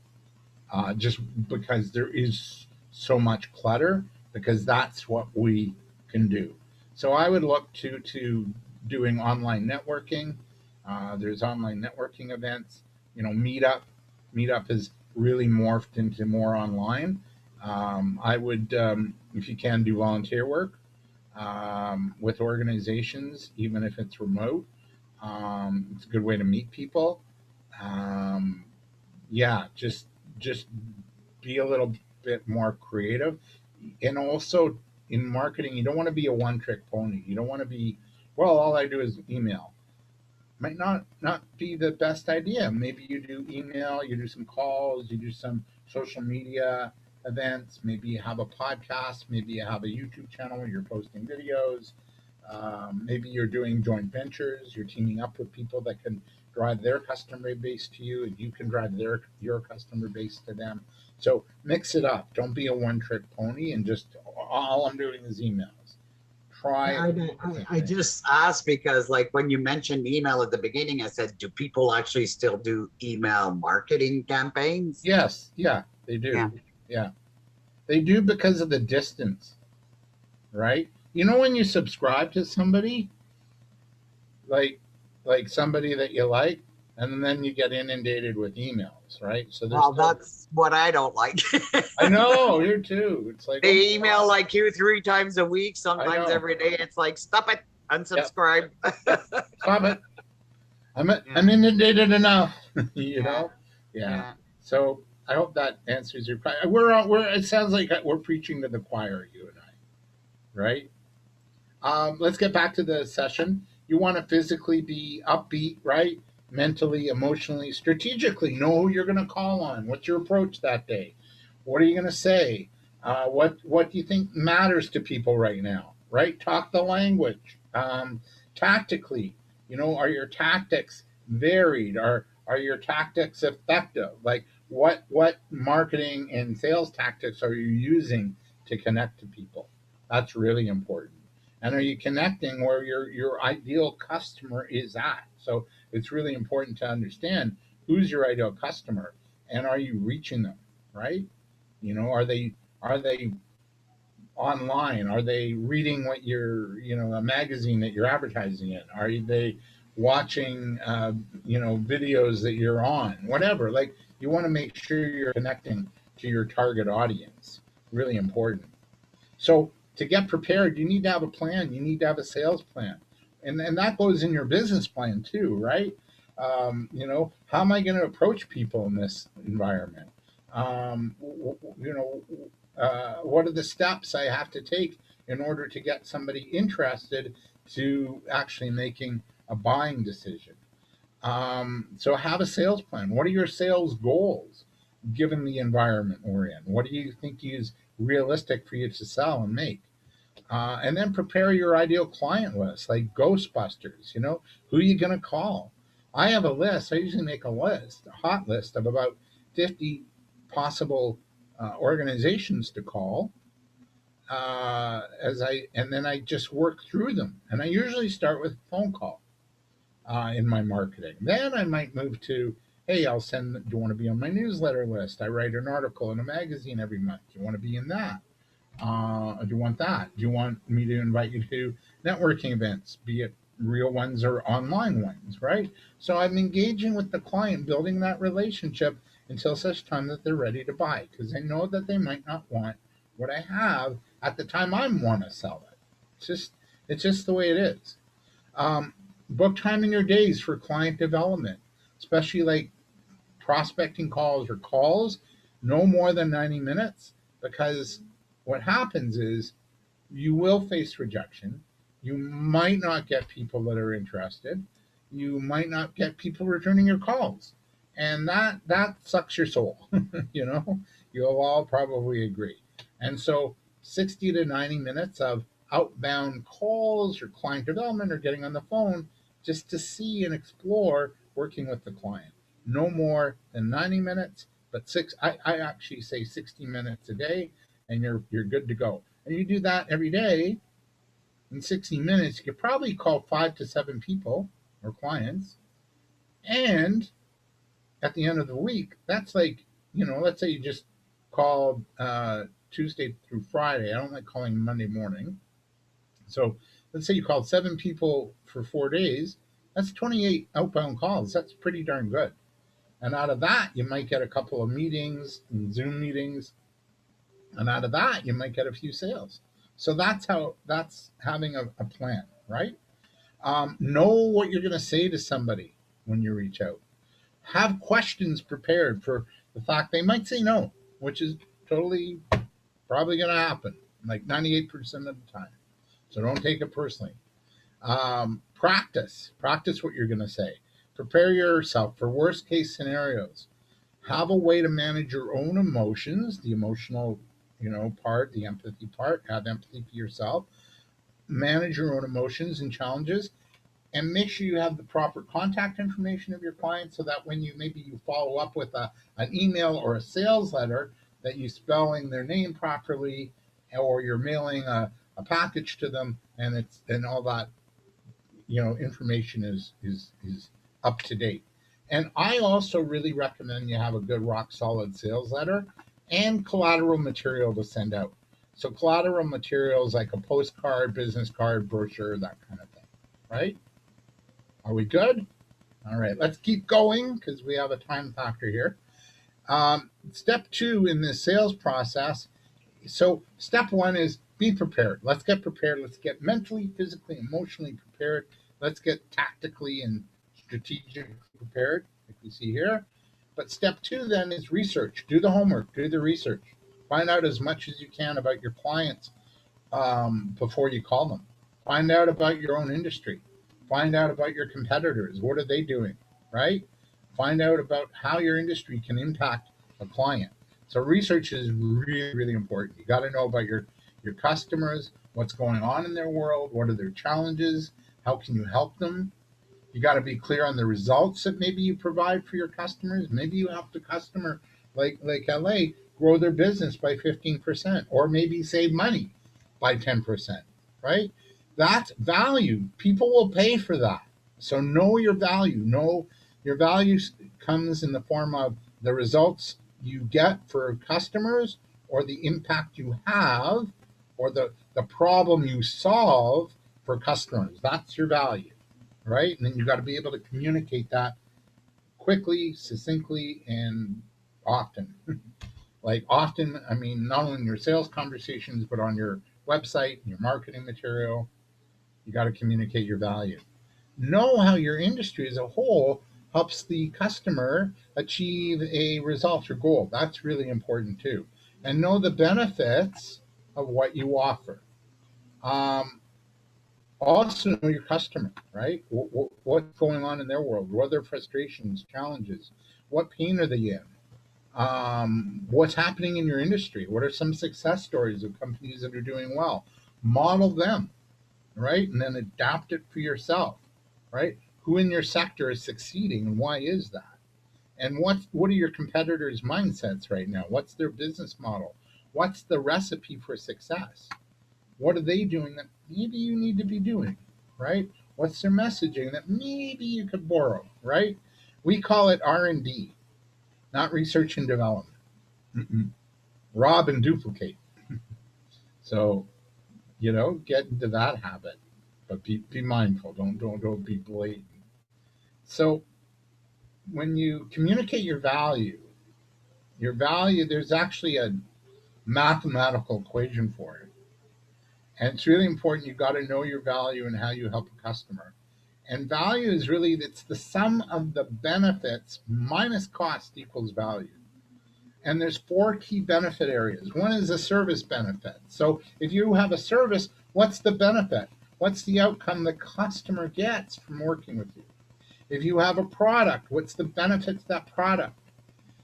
just because there is so much clutter, because that's what we can do. So I would look to doing online networking. There's online networking events. Meetup has really morphed into more online. I would, if you can, do volunteer work with organizations, even if it's remote. It's a good way to meet people. Um, yeah, just be a little bit more creative, and also in marketing, you don't want to be a one-trick pony. You don't want to be, well, all I do is email. Might not be the best idea. Maybe you do email, you do some calls, you do some social media events. Maybe you have a podcast. Maybe you have a YouTube channel where you're posting videos. Maybe you're doing joint ventures. You're teaming up with people that can drive their customer base to you, and you can drive your customer base to them. So mix it up. Don't be a one-trick pony and just all I'm doing is emails. I just asked because, like, when you mentioned email at the beginning, I said, do people actually still do email marketing campaigns? Yes, yeah, they do. Yeah, they do because of the distance, right? When you subscribe to somebody, like somebody that you like, and then you get inundated with emails, right? So that's what I don't like. I know, here too. It's like they email like 2-3 times a week, sometimes every day. It's like, stop it, unsubscribe. Yep. Stop it. I'm inundated enough. Yeah. So I hope that answers your question. It sounds like we're preaching to the choir, you and I, right? Let's get back to the session. You want to physically be upbeat, right? Mentally, emotionally, strategically, know who you're going to call on. What's your approach that day? What are you going to say? What do you think matters to people right now? Right? Talk the language. Tactically, are your tactics varied? Are your tactics effective? Like what marketing and sales tactics are you using to connect to people? That's really important. And are you connecting where your ideal customer is at? So it's really important to understand who's your ideal customer and are you reaching them, right? Are they online? Are they reading what a magazine that you're advertising in? Are they watching, videos that you're on? Whatever. Like, you want to make sure you're connecting to your target audience. Really important. So to get prepared, you need to have a plan. You need to have a sales plan, and that goes in your business plan too, right? How am I going to approach people in this environment? What are the steps I have to take in order to get somebody interested to actually making a buying decision? So have a sales plan. What are your sales goals given the environment we're in? What do you think is realistic for you to sell and make? And then prepare your ideal client list, like Ghostbusters. Who are you going to call? I have a list. I usually make a hot list of about 50 possible organizations to call. And then I just work through them. And I usually start with a phone call in my marketing. Then I might move to, hey, do you want to be on my newsletter list? I write an article in a magazine every month. Do you want to be in that? Do you want that? Do you want me to invite you to networking events, be it real ones or online ones, right? So I'm engaging with the client, building that relationship until such time that they're ready to buy, because I know that they might not want what I have at the time I want to sell it. It's just the way it is. Book time in your days for client development, especially like prospecting calls or calls, no more than 90 minutes, because what happens is you will face rejection. You might not get people that are interested. You might not get people returning your calls. And that sucks your soul. You'll all probably agree. And so 60 to 90 minutes of outbound calls or client development or getting on the phone just to see and explore working with the client. No more than 90 minutes, but I actually say 60 minutes a day, and you're good to go. And you do that every day. In 60 minutes, you could probably call 5 to 7 people or clients. And at the end of the week, that's like, let's say you just called Tuesday through Friday. I don't like calling Monday morning. So let's say you called 7 people for 4 days, that's 28 outbound calls. That's pretty darn good. And out of that, you might get a couple of meetings and Zoom meetings. And out of that, you might get a few sales. So that's having a plan, right? Know what you're going to say to somebody when you reach out. Have questions prepared for the fact they might say no, which is totally probably going to happen, like 98% of the time. So don't take it personally. Practice what you're going to say. Prepare yourself for worst case scenarios. Have a way to manage your own emotions, the emotional, part, the empathy part. Have empathy for yourself. Manage your own emotions and challenges, and make sure you have the proper contact information of your client, so that when you follow up with an email or a sales letter, that you spelling their name properly, or you're mailing a package to them, and all that information is up to date. And I also really recommend you have a good rock solid sales letter and collateral material to send out. So collateral materials like a postcard, business card, brochure, that kind of thing, right? Are we good? All right, let's keep going because we have a time factor here. Step 2 in the sales process. So step 1 is be prepared. Let's get prepared. Let's get mentally, physically, emotionally prepared. Let's get tactically and strategically prepared, like we see here. But step 2 then is research. Do the homework. Do the research. Find out as much as you can about your clients before you call them. Find out about your own industry. Find out about your competitors. What are they doing, right? Find out about how your industry can impact a client. So research is really, really important. You got to know about your customers, what's going on in their world, what are their challenges, how can you help them. You got to be clear on the results that maybe you provide for your customers. Maybe you help the customer, like LA, grow their business by 15%, or maybe save money by 10%, right? That's value. People will pay for that. So know your value. Know your value comes in the form of the results you get for customers, or the impact you have, or the problem you solve for customers. That's your value, right? And then you got to be able to communicate that quickly, succinctly, and often. Like often, I mean, not only in your sales conversations, but on your website, your marketing material. You got to communicate your value. Know how your industry as a whole helps the customer achieve a result or goal. That's really important too. And know the benefits of what you offer. Also know your customer, right? What's going on in their world? What are their frustrations, challenges? What pain are they in? What's happening in your industry? What are some success stories of companies that are doing well? Model them, right? And then adapt it for yourself, right? Who in your sector is succeeding and why is that? And what are your competitors' mindsets right now? What's their business model? What's the recipe for success? What are they doing that maybe you need to be doing, right? What's their messaging that maybe you could borrow, right? We call it R&D, not research and development. Rob and duplicate. So, get into that habit, but be mindful. Don't be blatant. So, when you communicate your value, there's actually a mathematical equation for it. And it's really important. You've got to know your value and how you help a customer. And value is really, it's the sum of the benefits minus cost equals value. And there's 4 key benefit areas. One is a service benefit. So if you have a service, what's the benefit? What's the outcome the customer gets from working with you? If you have a product, what's the benefit to that product?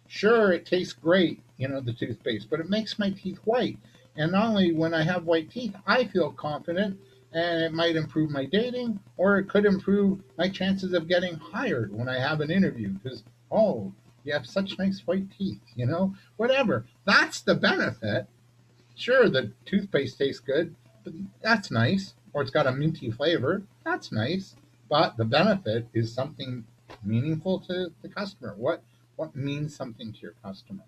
Sure, it tastes great, the toothpaste, but it makes my teeth white. And not only when I have white teeth, I feel confident, and it might improve my dating, or it could improve my chances of getting hired when I have an interview because, oh, you have such nice white teeth, whatever. That's the benefit. Sure, the toothpaste tastes good, but that's nice. Or it's got a minty flavor. That's nice. But the benefit is something meaningful to the customer. What means something to your customer?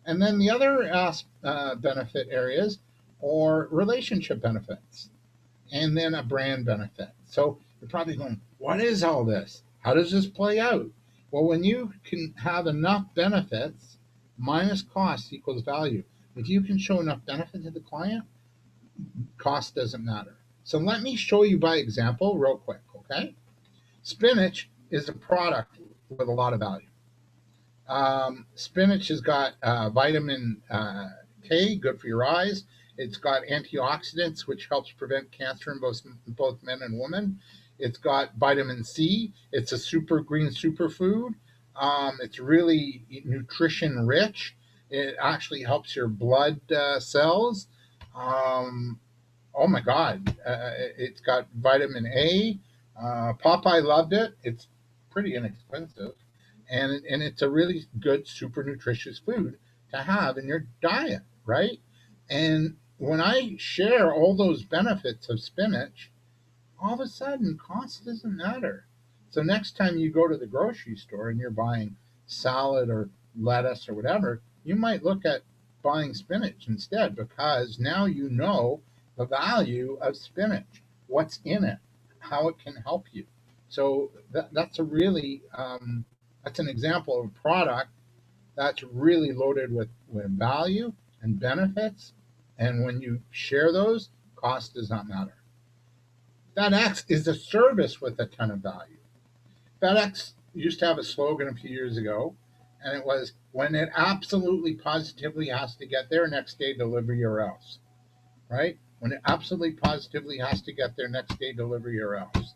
And then the other benefit areas are relationship benefits. and then a brand benefit. So you're probably going, what is all this? How does this play out? Well, when you can have enough benefits minus cost equals value. If you can show enough benefit to the client, cost doesn't matter. So let me show you by example real quick, okay? Spinach is a product with a lot of value. Spinach has got vitamin K, good for your eyes. It's got antioxidants, which helps prevent cancer in both men and women. It's got vitamin C. It's a super green superfood. It's really nutrition rich. It actually helps your blood cells. Oh my God, it's got vitamin A. Popeye loved it. It's pretty inexpensive. And it's a really good, super nutritious food to have in your diet, right? And when I share all those benefits of spinach, all of a sudden cost doesn't matter. So next time you go to the grocery store and you're buying salad or lettuce or whatever, you might look at buying spinach instead because now you know the value of spinach, what's in it, how it can help you. So that's a really that's an example of a product that's really loaded with value and benefits. And when you share those, cost does not matter. FedEx is a service with a ton of value. FedEx used to have a slogan a few years ago, and it was, when it absolutely positively has to get there, next day delivery or else, right? When it absolutely positively has to get there, next day delivery or else.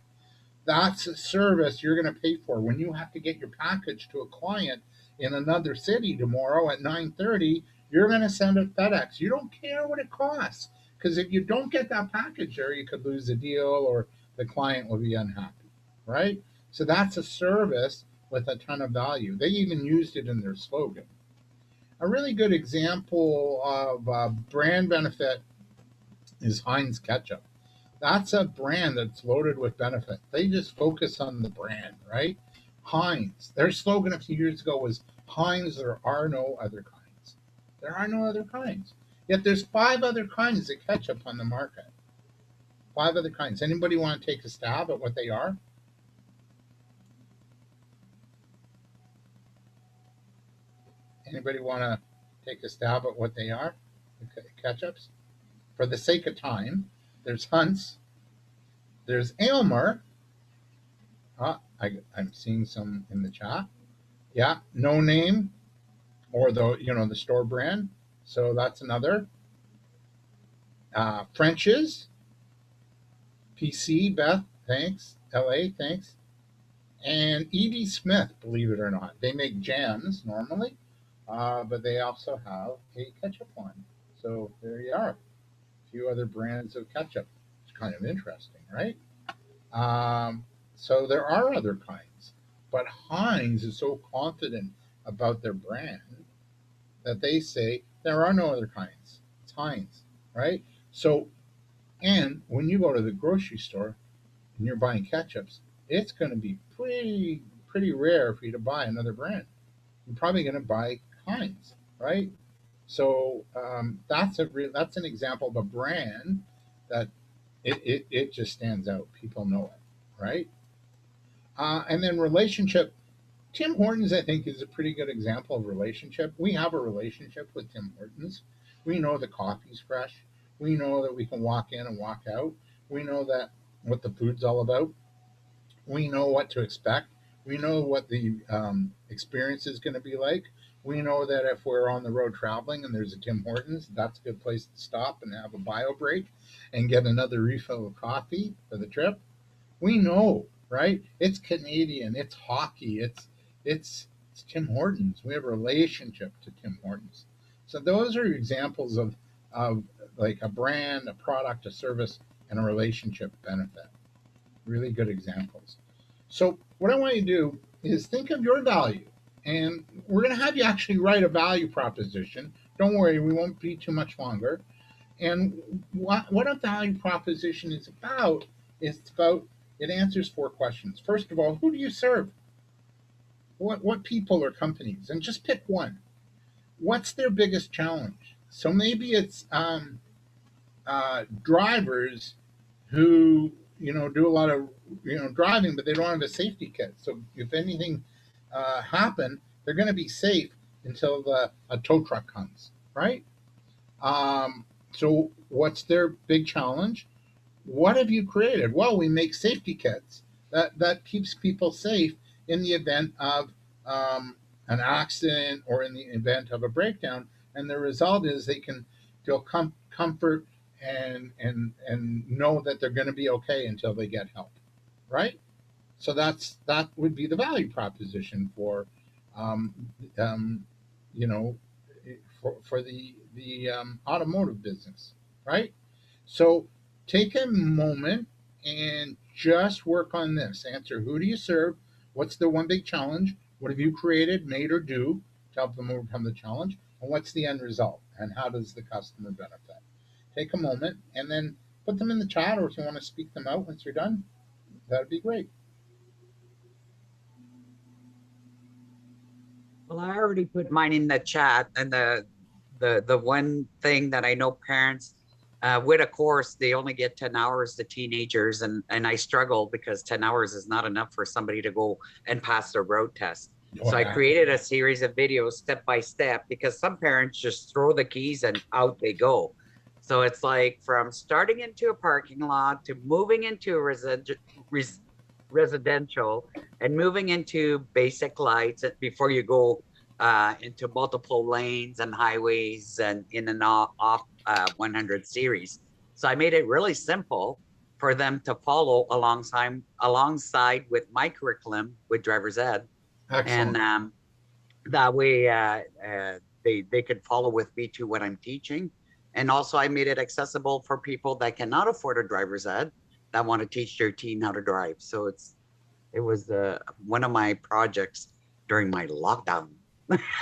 That's a service you're going to pay for. When you have to get your package to a client in another city tomorrow at 9:30, you're going to send it FedEx. You don't care what it costs, because if you don't get that package there, you could lose a deal or the client will be unhappy, right? So that's a service with a ton of value. They even used it in their slogan. A really good example of brand benefit is Heinz ketchup. That's a brand that's loaded with benefit. They just focus on the brand, right? Heinz, their slogan a few years ago was, Heinz, there are no other kinds. There are no other kinds. Yet there's 5 other kinds of ketchup on the market. 5 other kinds. Anybody want to take a stab at what they are? Anybody want to take a stab at what they are? The ketchups? For the sake of time, there's Hunt's, there's Aylmer. I'm seeing some in the chat. Yeah, No Name, or the store brand. So that's another. French's, PC, Beth, thanks. LA, thanks. And E.D. Smith, believe it or not. They make jams normally, but they also have a ketchup line. So there you are. A few other brands of ketchup. It's kind of interesting, right? So there are other kinds, but Heinz is so confident about their brand that they say there are no other kinds. It's Heinz, right? So, and when you go to the grocery store and you're buying ketchups, it's going to be pretty rare for you to buy another brand. You're probably going to buy Heinz, right? So that's an example of a brand that it just stands out. People know it, right? And then relationship. Tim Hortons, I think, is a pretty good example of relationship. We have a relationship with Tim Hortons. We know the coffee's fresh. We know that we can walk in and walk out. We know that what the food's all about. We know what to expect. We know what the experience is going to be like. We know that if we're on the road traveling and there's a Tim Hortons, that's a good place to stop and have a bio break and get another refill of coffee for the trip. We know, right? It's Canadian. It's hockey. It's Tim Hortons. We have a relationship to Tim Hortons. So those are examples of like a brand, a product, a service, and a relationship benefit. Really good examples. So what I want you to do is think of your value, and we're going to have you actually write a value proposition. Don't worry, we won't be too much longer. And what a value proposition is about, it answers 4 questions. First of all, who do you serve? What people or companies? And just pick one. What's their biggest challenge? So maybe it's drivers who, do a lot of, driving, but they don't have a safety kit. So if anything happen, they're going to be safe until a tow truck comes, right? So what's their big challenge? What have you created? Well, we make safety kits that keeps people safe in the event of an accident or in the event of a breakdown. And the result is they can feel comfort and know that they're going to be okay until they get help, right? So that would be the value proposition for, um, um, you know, for the automotive business, right? So take a moment and just work on this. Answer: who do you serve? What's the one big challenge? What have you created, made, or do to help them overcome the challenge? And what's the end result? And how does the customer benefit? Take a moment and then put them in the chat, or if you want to speak them out once you're done, that'd be great. Well, I already put mine in the chat, and the one thing that I know parents with a course, they only get 10 hours, the teenagers, and I struggle because 10 hours is not enough for somebody to go and pass their road test. So I created a series of videos step by step, because some parents just throw the keys and out they go. So it's like from starting into a parking lot to moving into a residential and moving into basic lights before you go into multiple lanes and highways and in and off 100 series. So I made it really simple for them to follow alongside with my curriculum with driver's ed. Excellent. And that way they could follow with me to what I'm teaching. And also I made it accessible for people that cannot afford a driver's ed that want to teach their teen how to drive. So it was one of my projects during my lockdown.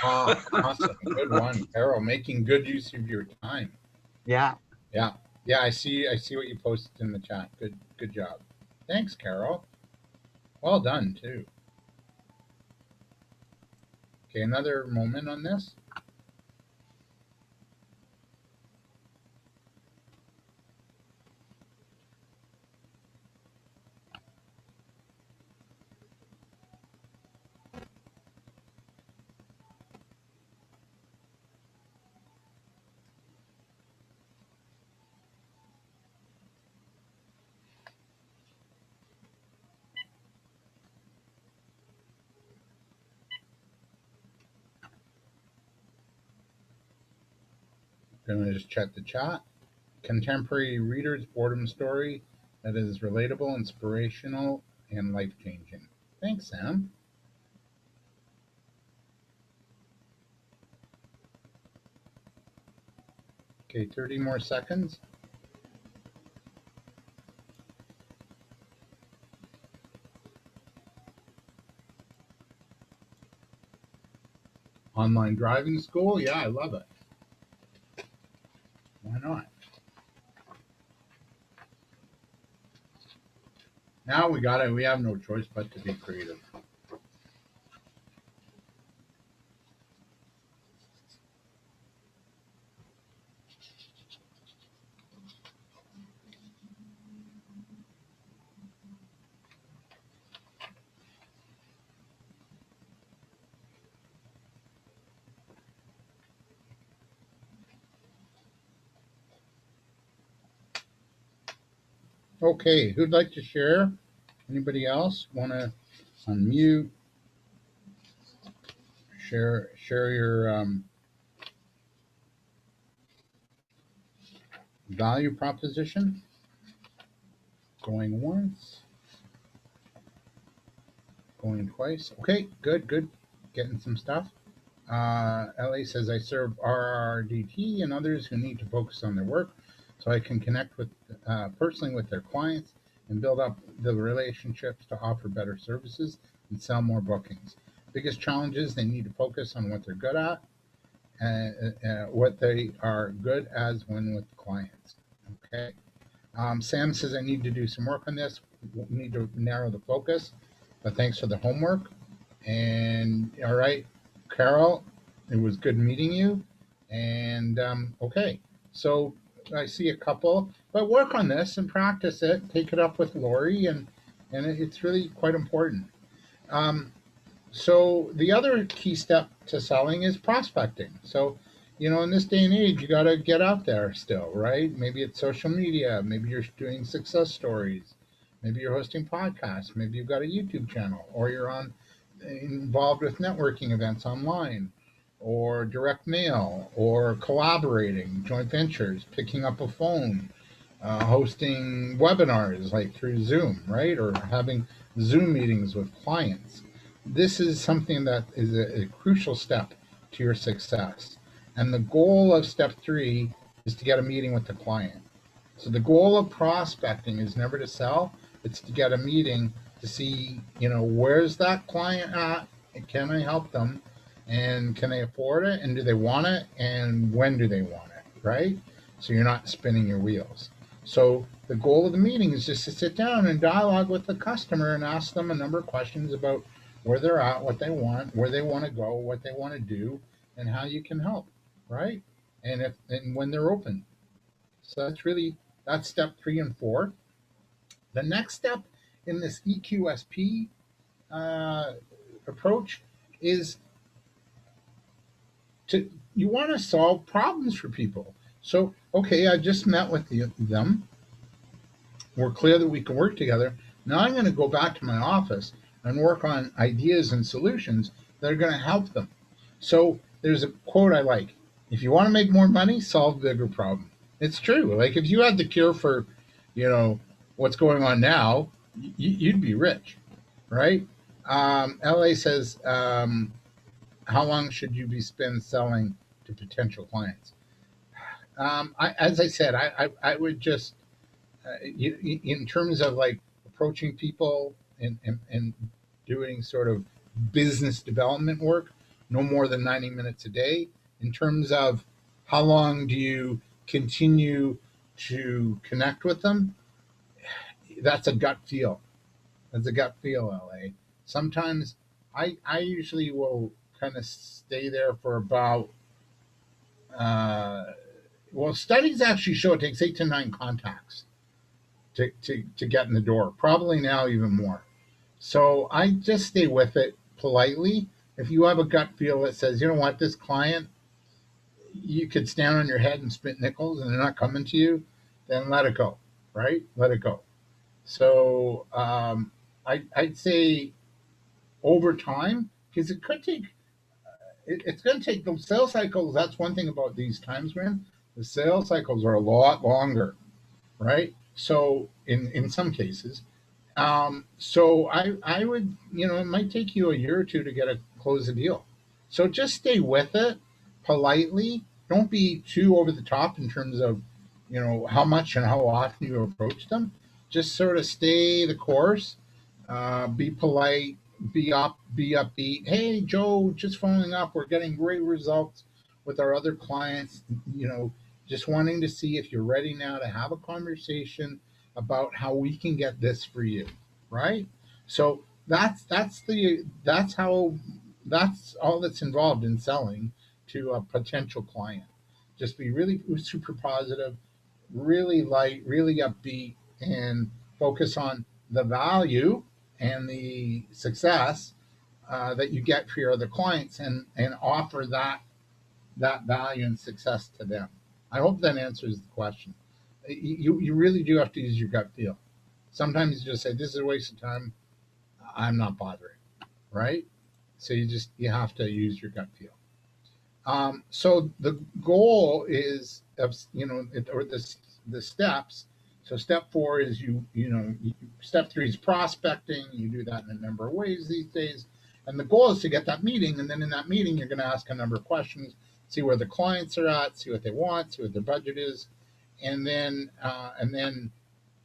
Oh, awesome. Good one, Carol. Making good use of your time. Yeah. Yeah. I see what you posted in the chat. Good job. Thanks, Carol. Well done too. Okay, another moment on this. Gonna just check the chat. Contemporary reader's boredom story that is relatable, inspirational, and life-changing. Thanks, Sam. Okay, 30 more seconds. Online driving school? Yeah, I love it. Why not? Now we have no choice but to be creative. Okay, who'd like to share? Anybody else want to unmute? Share your value proposition. Going once. Going twice. Okay, good. Getting some stuff. LA says, I serve RRDT and others who need to focus on their work so I can connect with personally with their clients and build up the relationships to offer better services and sell more bookings. Biggest challenges, they need to focus on what they're good at and what they are good as when with clients. Okay. Sam says, I need to do some work on this. We need to narrow the focus, but thanks for the homework. And all right, Carol, it was good meeting you. And okay, so I see a couple, but work on this and practice it. Take it up with Lori, and it's really quite important. Um, so the other key step to selling is prospecting. So, in this day and age, you got to get out there still, right? Maybe it's social media. Maybe you're doing success stories. Maybe you're hosting podcasts. Maybe you've got a YouTube channel, or you're involved with networking events online, or direct mail, or collaborating, joint ventures, picking up a phone, hosting webinars like through Zoom, right? Or having Zoom meetings with clients. This is something that is a crucial step to your success. And the goal of step 3 is to get a meeting with the client. So the goal of prospecting is never to sell, it's to get a meeting to see, where's that client at, and can I help them, and can they afford it, and do they want it, and when do they want it, right? So you're not spinning your wheels. So the goal of the meeting is just to sit down and dialogue with the customer and ask them a number of questions about where they're at, what they want, where they want to go, what they want to do, and how you can help, right? And when they're open. So that's step 3 and 4. The next step in this EQSP approach is you want to solve problems for people. So, okay, I just met with them. We're clear that we can work together. Now I'm going to go back to my office and work on ideas and solutions that are going to help them. So there's a quote I like: if you want to make more money, solve bigger problem. It's true. Like if you had the cure for, what's going on now, you'd be rich, right? LA says, how long should you be spent selling to potential clients? As I said, I would just, in terms of like approaching people and doing sort of business development work, no more than 90 minutes a day. In terms of how long do you continue to connect with them, that's a gut feel. That's a gut feel, LA. Sometimes I usually will kind of stay there for about, studies actually show it takes 8 to 9 contacts to get in the door, probably now even more. So I just stay with it politely. If you have a gut feel that says, you know what, this client, you could stand on your head and spit nickels and they're not coming to you, then let it go, right? Let it go. So I'd say over time, because it could take, it's going to take those sales cycles. That's one thing about these times, man. The sales cycles are a lot longer, right? So in some cases, so I would, it might take you a year or two to close a deal. So just stay with it politely. Don't be too over the top in terms of, how much and how often you approach them. Just sort of stay the course. Be polite. Be upbeat. Hey, Joe, just following up. We're getting great results with our other clients. Just wanting to see if you're ready now to have a conversation about how we can get this for you, right? So that's all that's involved in selling to a potential client. Just be really super positive, really light, really upbeat, and focus on the value and the success that you get for your other clients, and offer that value and success to them. I hope that answers the question. You really do have to use your gut feel. Sometimes you just say, this is a waste of time, I'm not bothering, right? So you have to use your gut feel. So the goal is, or the steps. So step 4 is step 3 is prospecting. You do that in a number of ways these days. And the goal is to get that meeting. And then in that meeting, you're going to ask a number of questions, see where the clients are at, see what they want, see what their budget is. And then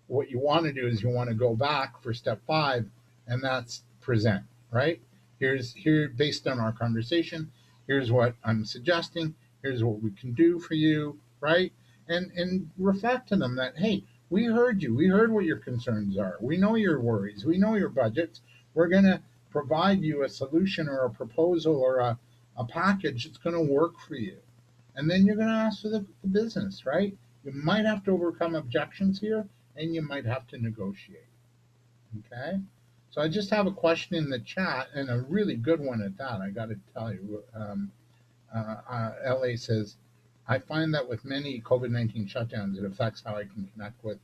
what you want to do is you want to go back for step 5, and that's present, right? Here, based on our conversation, here's what I'm suggesting. Here's what we can do for you, right? And reflect to them that, hey, we heard you. We heard what your concerns are. We know your worries. We know your budgets. We're going to provide you a solution or a proposal or a package that's going to work for you. And then you're going to ask for the business, right? You might have to overcome objections here, and you might have to negotiate. Okay? So I just have a question in the chat, and a really good one at that, I got to tell you. LA says, I find that with many COVID-19 shutdowns, it affects how I can connect with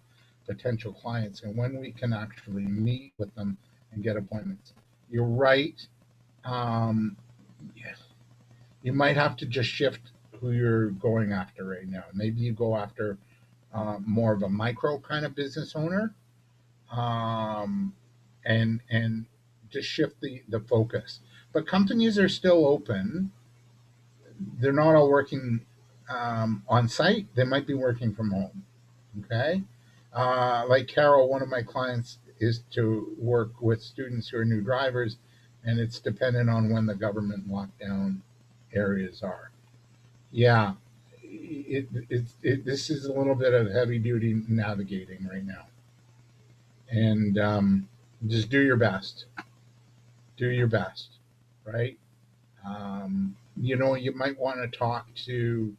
potential clients and when we can actually meet with them and get appointments. You're right. Yeah. You might have to just shift who you're going after right now. Maybe you go after more of a micro kind of business owner, and just shift the focus. But companies are still open. They're not all working on site. They might be working from home. Okay. Like Carol, one of my clients is to work with students who are new drivers, and it's dependent on when the government lockdown areas are. Yeah, this is a little bit of heavy duty navigating right now, and just do your best. Do your best, right? You might want to talk to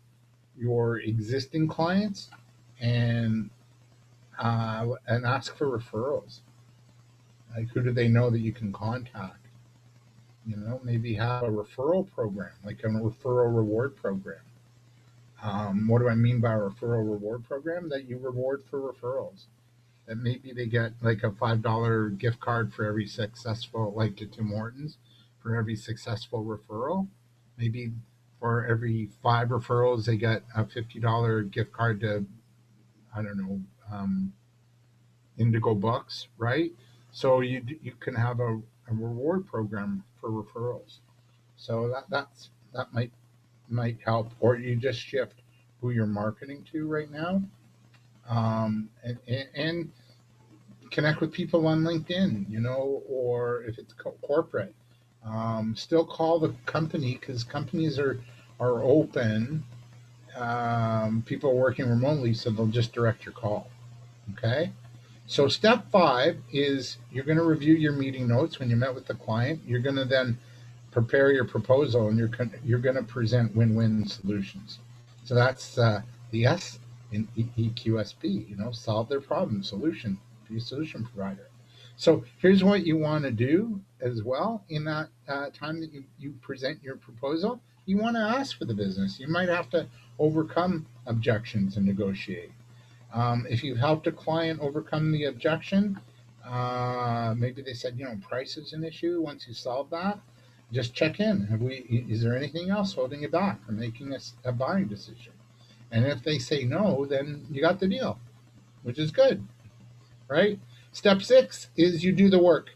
your existing clients and ask for referrals. Like, who do they know that you can contact? Maybe have a referral program, like a referral reward program. What do I mean by a referral reward program? That you reward for referrals. That maybe they get like a $5 gift card for every successful, like to Tim Hortons, for every successful referral. Maybe for every 5 referrals, they get a $50 gift card to, I don't know, Indigo Books, right? So you can have a reward program for referrals. So that might help, or you just shift who you're marketing to right now, and connect with people on LinkedIn, or if it's corporate, still call the company, because companies are open. People are working remotely, so they'll just direct your call. Okay. So step 5 is you're going to review your meeting notes when you met with the client. You're going to then prepare your proposal, and you're going to present win-win solutions. So that's the S in EQSP, solve their problem, solution, be a solution provider. So here's what you want to do as well in that time that you present your proposal. You want to ask for the business. You might have to overcome objections and negotiate. If you've helped a client overcome the objection, maybe they said, price is an issue. Once you solve that, just check in. Is there anything else holding you back from making a buying decision? And if they say no, then you got the deal, which is good, right? Step 6 is you do the work.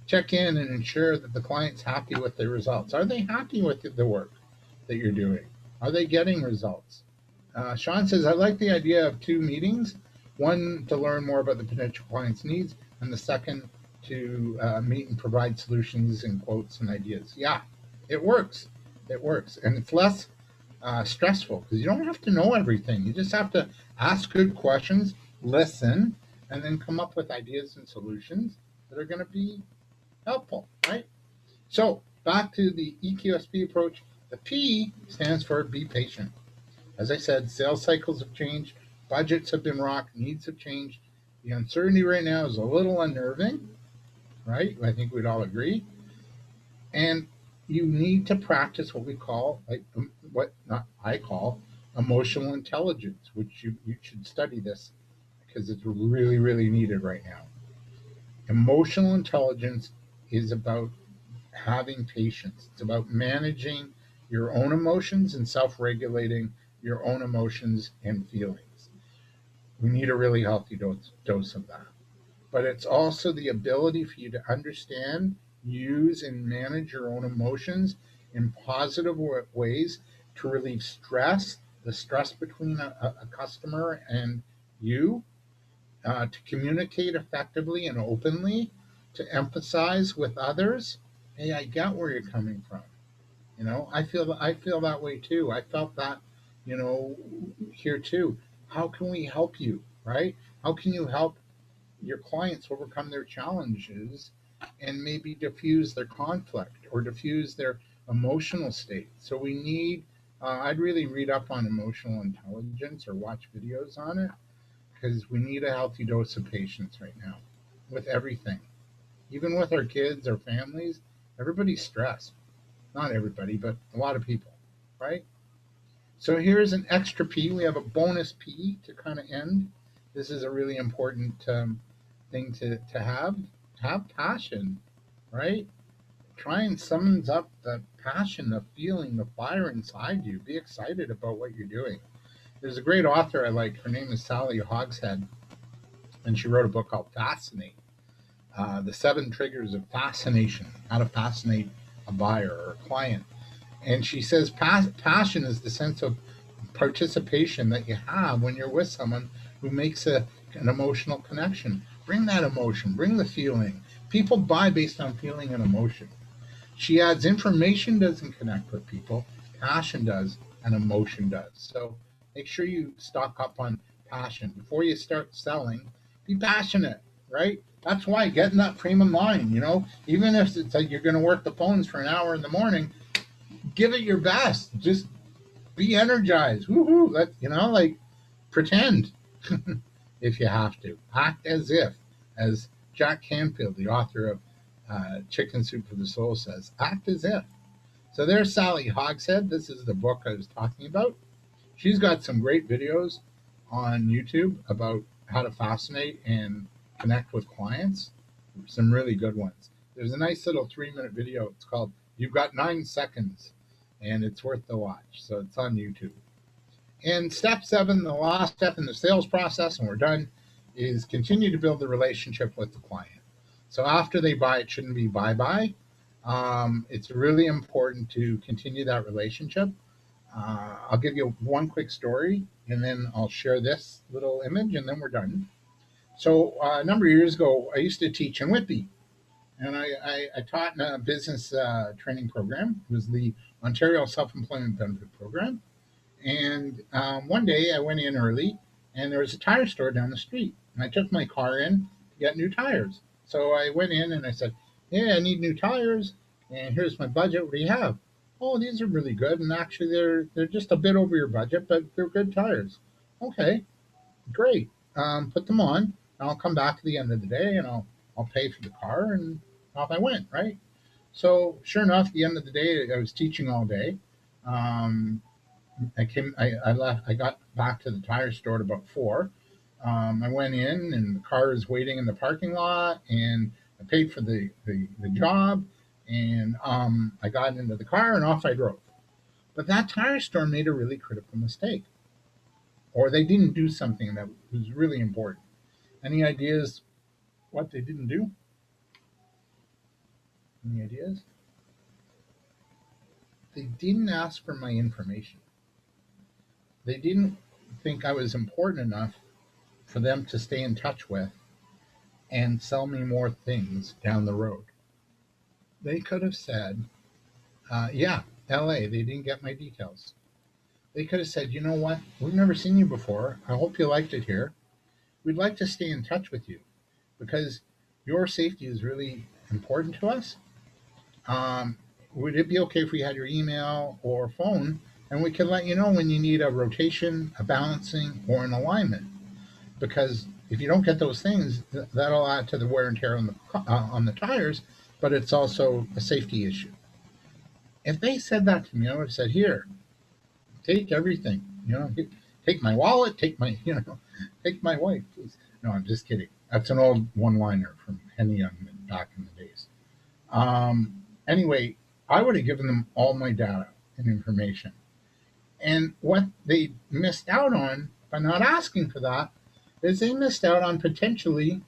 Check in and ensure that the client's happy with the results. Are they happy with the work that you're doing? Are they getting results? Sean says, I like the idea of 2 meetings, one to learn more about the potential client's needs, and the second to meet and provide solutions and quotes and ideas. Yeah, it works. It works. And it's less stressful, because you don't have to know everything. You just have to ask good questions, listen, and then come up with ideas and solutions that are going to be helpful, right? So back to the EQSP approach. The P stands for be patient. As I said, sales cycles have changed, budgets have been rocked, needs have changed. The uncertainty right now is a little unnerving, right? I think we'd all agree. And you need to practice what we call, I call emotional intelligence, which you should study this, because it's really, really needed right now. Emotional intelligence is about having patience. It's about managing your own emotions and self-regulating your own emotions and feelings. We need a really healthy dose of that. But it's also the ability for you to understand, use, and manage your own emotions in positive ways to relieve stress, the stress between a customer and you, to communicate effectively and openly, to emphasize with others. Hey, I get where you're coming from. I feel that way too. I felt that, here too. How can we help you, right? How can you help your clients overcome their challenges and maybe diffuse their conflict or diffuse their emotional state? So we need I'd really read up on emotional intelligence or watch videos on it, because we need a healthy dose of patience right now with everything. Even with our kids, our families, everybody's stressed. Not everybody, but a lot of people, right? So here's an extra P. We have a bonus P to kind of end. This is a really important thing to have. Have passion, right? Try and summons up the passion, the feeling, the fire inside you. Be excited about what you're doing. There's a great author I like. Her name is Sally Hogshead, and she wrote a book called Fascinate. The 7 triggers of fascination, how to fascinate a buyer or a client. And she says passion is the sense of participation that you have when you're with someone who makes an emotional connection. Bring that emotion, bring the feeling. People buy based on feeling and emotion. She adds information doesn't connect with people, passion does, and emotion does. So make sure you stock up on passion. Before you start selling, be passionate, right? That's why get in that frame of mind, even if it's like you're going to work the phones for an hour in the morning, give it your best. Just be energized. Woohoo! Like pretend if you have to. Act as if, as Jack Canfield, the author of Chicken Soup for the Soul, says, act as if. So there's Sally Hogshead. This is the book I was talking about. She's got some great videos on YouTube about how to fascinate and connect with clients. Some really good ones. There's a nice little 3-minute video. It's called You've Got 9 Seconds, and it's worth the watch. So it's on YouTube. And step 7, the last step in the sales process, and we're done, is continue to build the relationship with the client. So after they buy, it shouldn't be bye-bye. It's really important to continue that relationship. I'll give you one quick story, and then I'll share this little image, and then we're done. So a number of years ago, I used to teach in Whitby, and I taught in a business training program. It was the Ontario Self-Employment Benefit Program. And one day I went in early, and there was a tire store down the street. And I took my car in to get new tires. So I went in and I said, hey, I need new tires, and here's my budget. What do you have? Oh, these are really good. And actually, they're just a bit over your budget, but they're good tires. Okay, great. Put them on. And I'll come back at the end of the day, and I'll pay for the car, and off I went, right? So sure enough, at the end of the day, I was teaching all day. I left. I got back to the tire store at about 4. I went in, and the car was waiting in the parking lot, and I paid for the job, and I got into the car, and off I drove. But that tire store made a really critical mistake, or they didn't do something that was really important. Any ideas what they didn't do? Any ideas? They didn't ask for my information. They didn't think I was important enough for them to stay in touch with and sell me more things down the road. They could have said, yeah, LA, they didn't get my details. They could have said, you know what, we've never seen you before. I hope you liked it here. We'd like to stay in touch with you because your safety is really important to us. Would it be okay if we had your email or phone, and we can let you know when you need a rotation, a balancing, or an alignment? Because if you don't get those things, that'll add to the wear and tear on the tires, but it's also a safety issue. If they said that to me, I would have said, here, take everything, take my wallet, take my wife, please. No, I'm just kidding. That's an old one-liner from Henny Youngman back in the days. Anyway, I would have given them all my data and information. And what they missed out on by not asking for that is they missed out on potentially,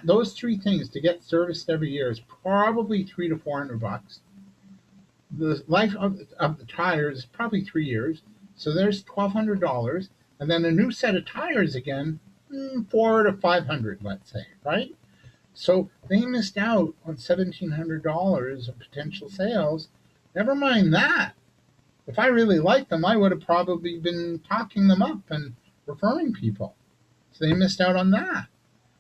those 3 things to get serviced every year is probably $300 to $400. The life of the tires is probably 3 years, so there's $1,200, and then a new set of tires again, $400 to $500, let's say, right? So they missed out on $1,700 of potential sales. Never mind that. If I really liked them, I would have probably been talking them up and referring people. So they missed out on that.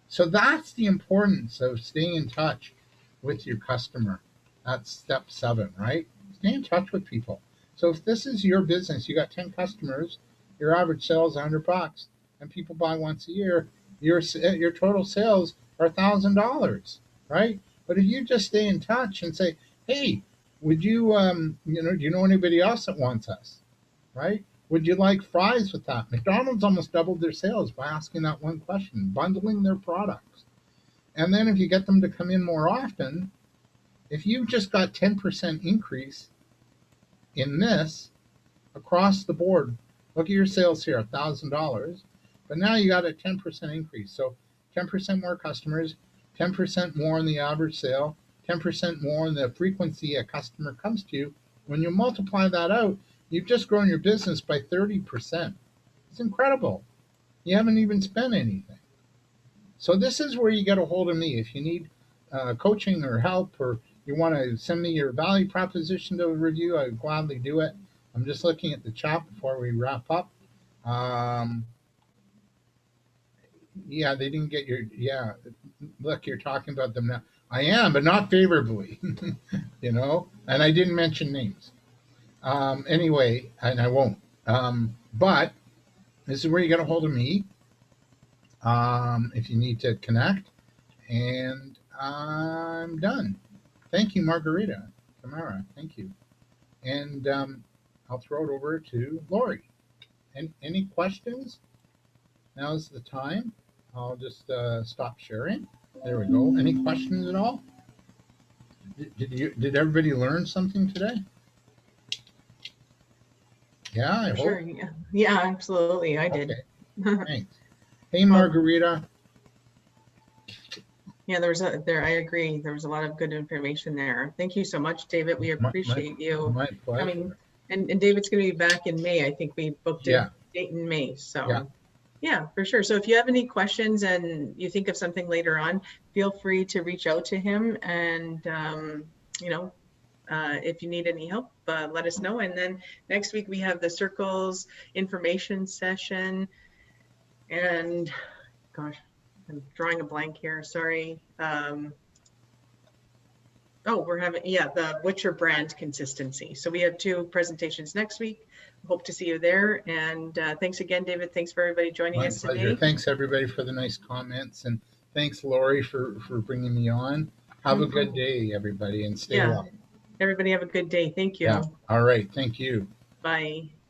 So that's the importance of staying in touch with your customer. That's step 7, right? Stay in touch with people. So if this is your business, you got 10 customers, your average sales is $100, and people buy once a year, your total sales are $1,000, right? But if you just stay in touch and say, hey, would you, do you know anybody else that wants us, right? Would you like fries with that? McDonald's almost doubled their sales by asking that one question, bundling their products. And then if you get them to come in more often, if you've just got 10% increase in this across the board, look at your sales here, $1,000, but now you got a 10% increase. So 10% more customers, 10% more in the average sale, 10% more in the frequency a customer comes to you. When you multiply that out, you've just grown your business by 30%. It's incredible. You haven't even spent anything. So this is where you get a hold of me. If you need coaching or help, or you want to send me your value proposition to review, I would gladly do it. I'm just looking at the chat before we wrap up. Yeah, they didn't get your, yeah, look, you're talking about them now. I am, but not favorably, and I didn't mention names. Anyway, and I won't. But this is where you get a hold of me if you need to connect. And I'm done. Thank you, Margarita Tamara. Thank you. And I'll throw it over to Lori. Any questions? Now's the time. I'll just stop sharing. There we go. Any questions at all? Did everybody learn something today? Yeah, I Sure. hope. Yeah, absolutely. I did. Okay. Thanks. Hey, Margarita. Yeah, I agree. There was a lot of good information there. Thank you so much, David. We appreciate you My pleasure. coming. And David's going to be back in May. I think we booked a date in May. So yeah, for sure. So if you have any questions and you think of something later on, feel free to reach out to him. And, if you need any help, let us know. And then next week we have the circles information session. And gosh, I'm drawing a blank here. Sorry. We're having, what's your brand consistency? So we have 2 presentations next week. Hope to see you there. And thanks again, David. Thanks for everybody joining us today. Thanks everybody for the nice comments, and thanks Lori for bringing me on. Have a good day, everybody, and stay well. Everybody have a good day. Thank you. Yeah. All right. Thank you. Bye.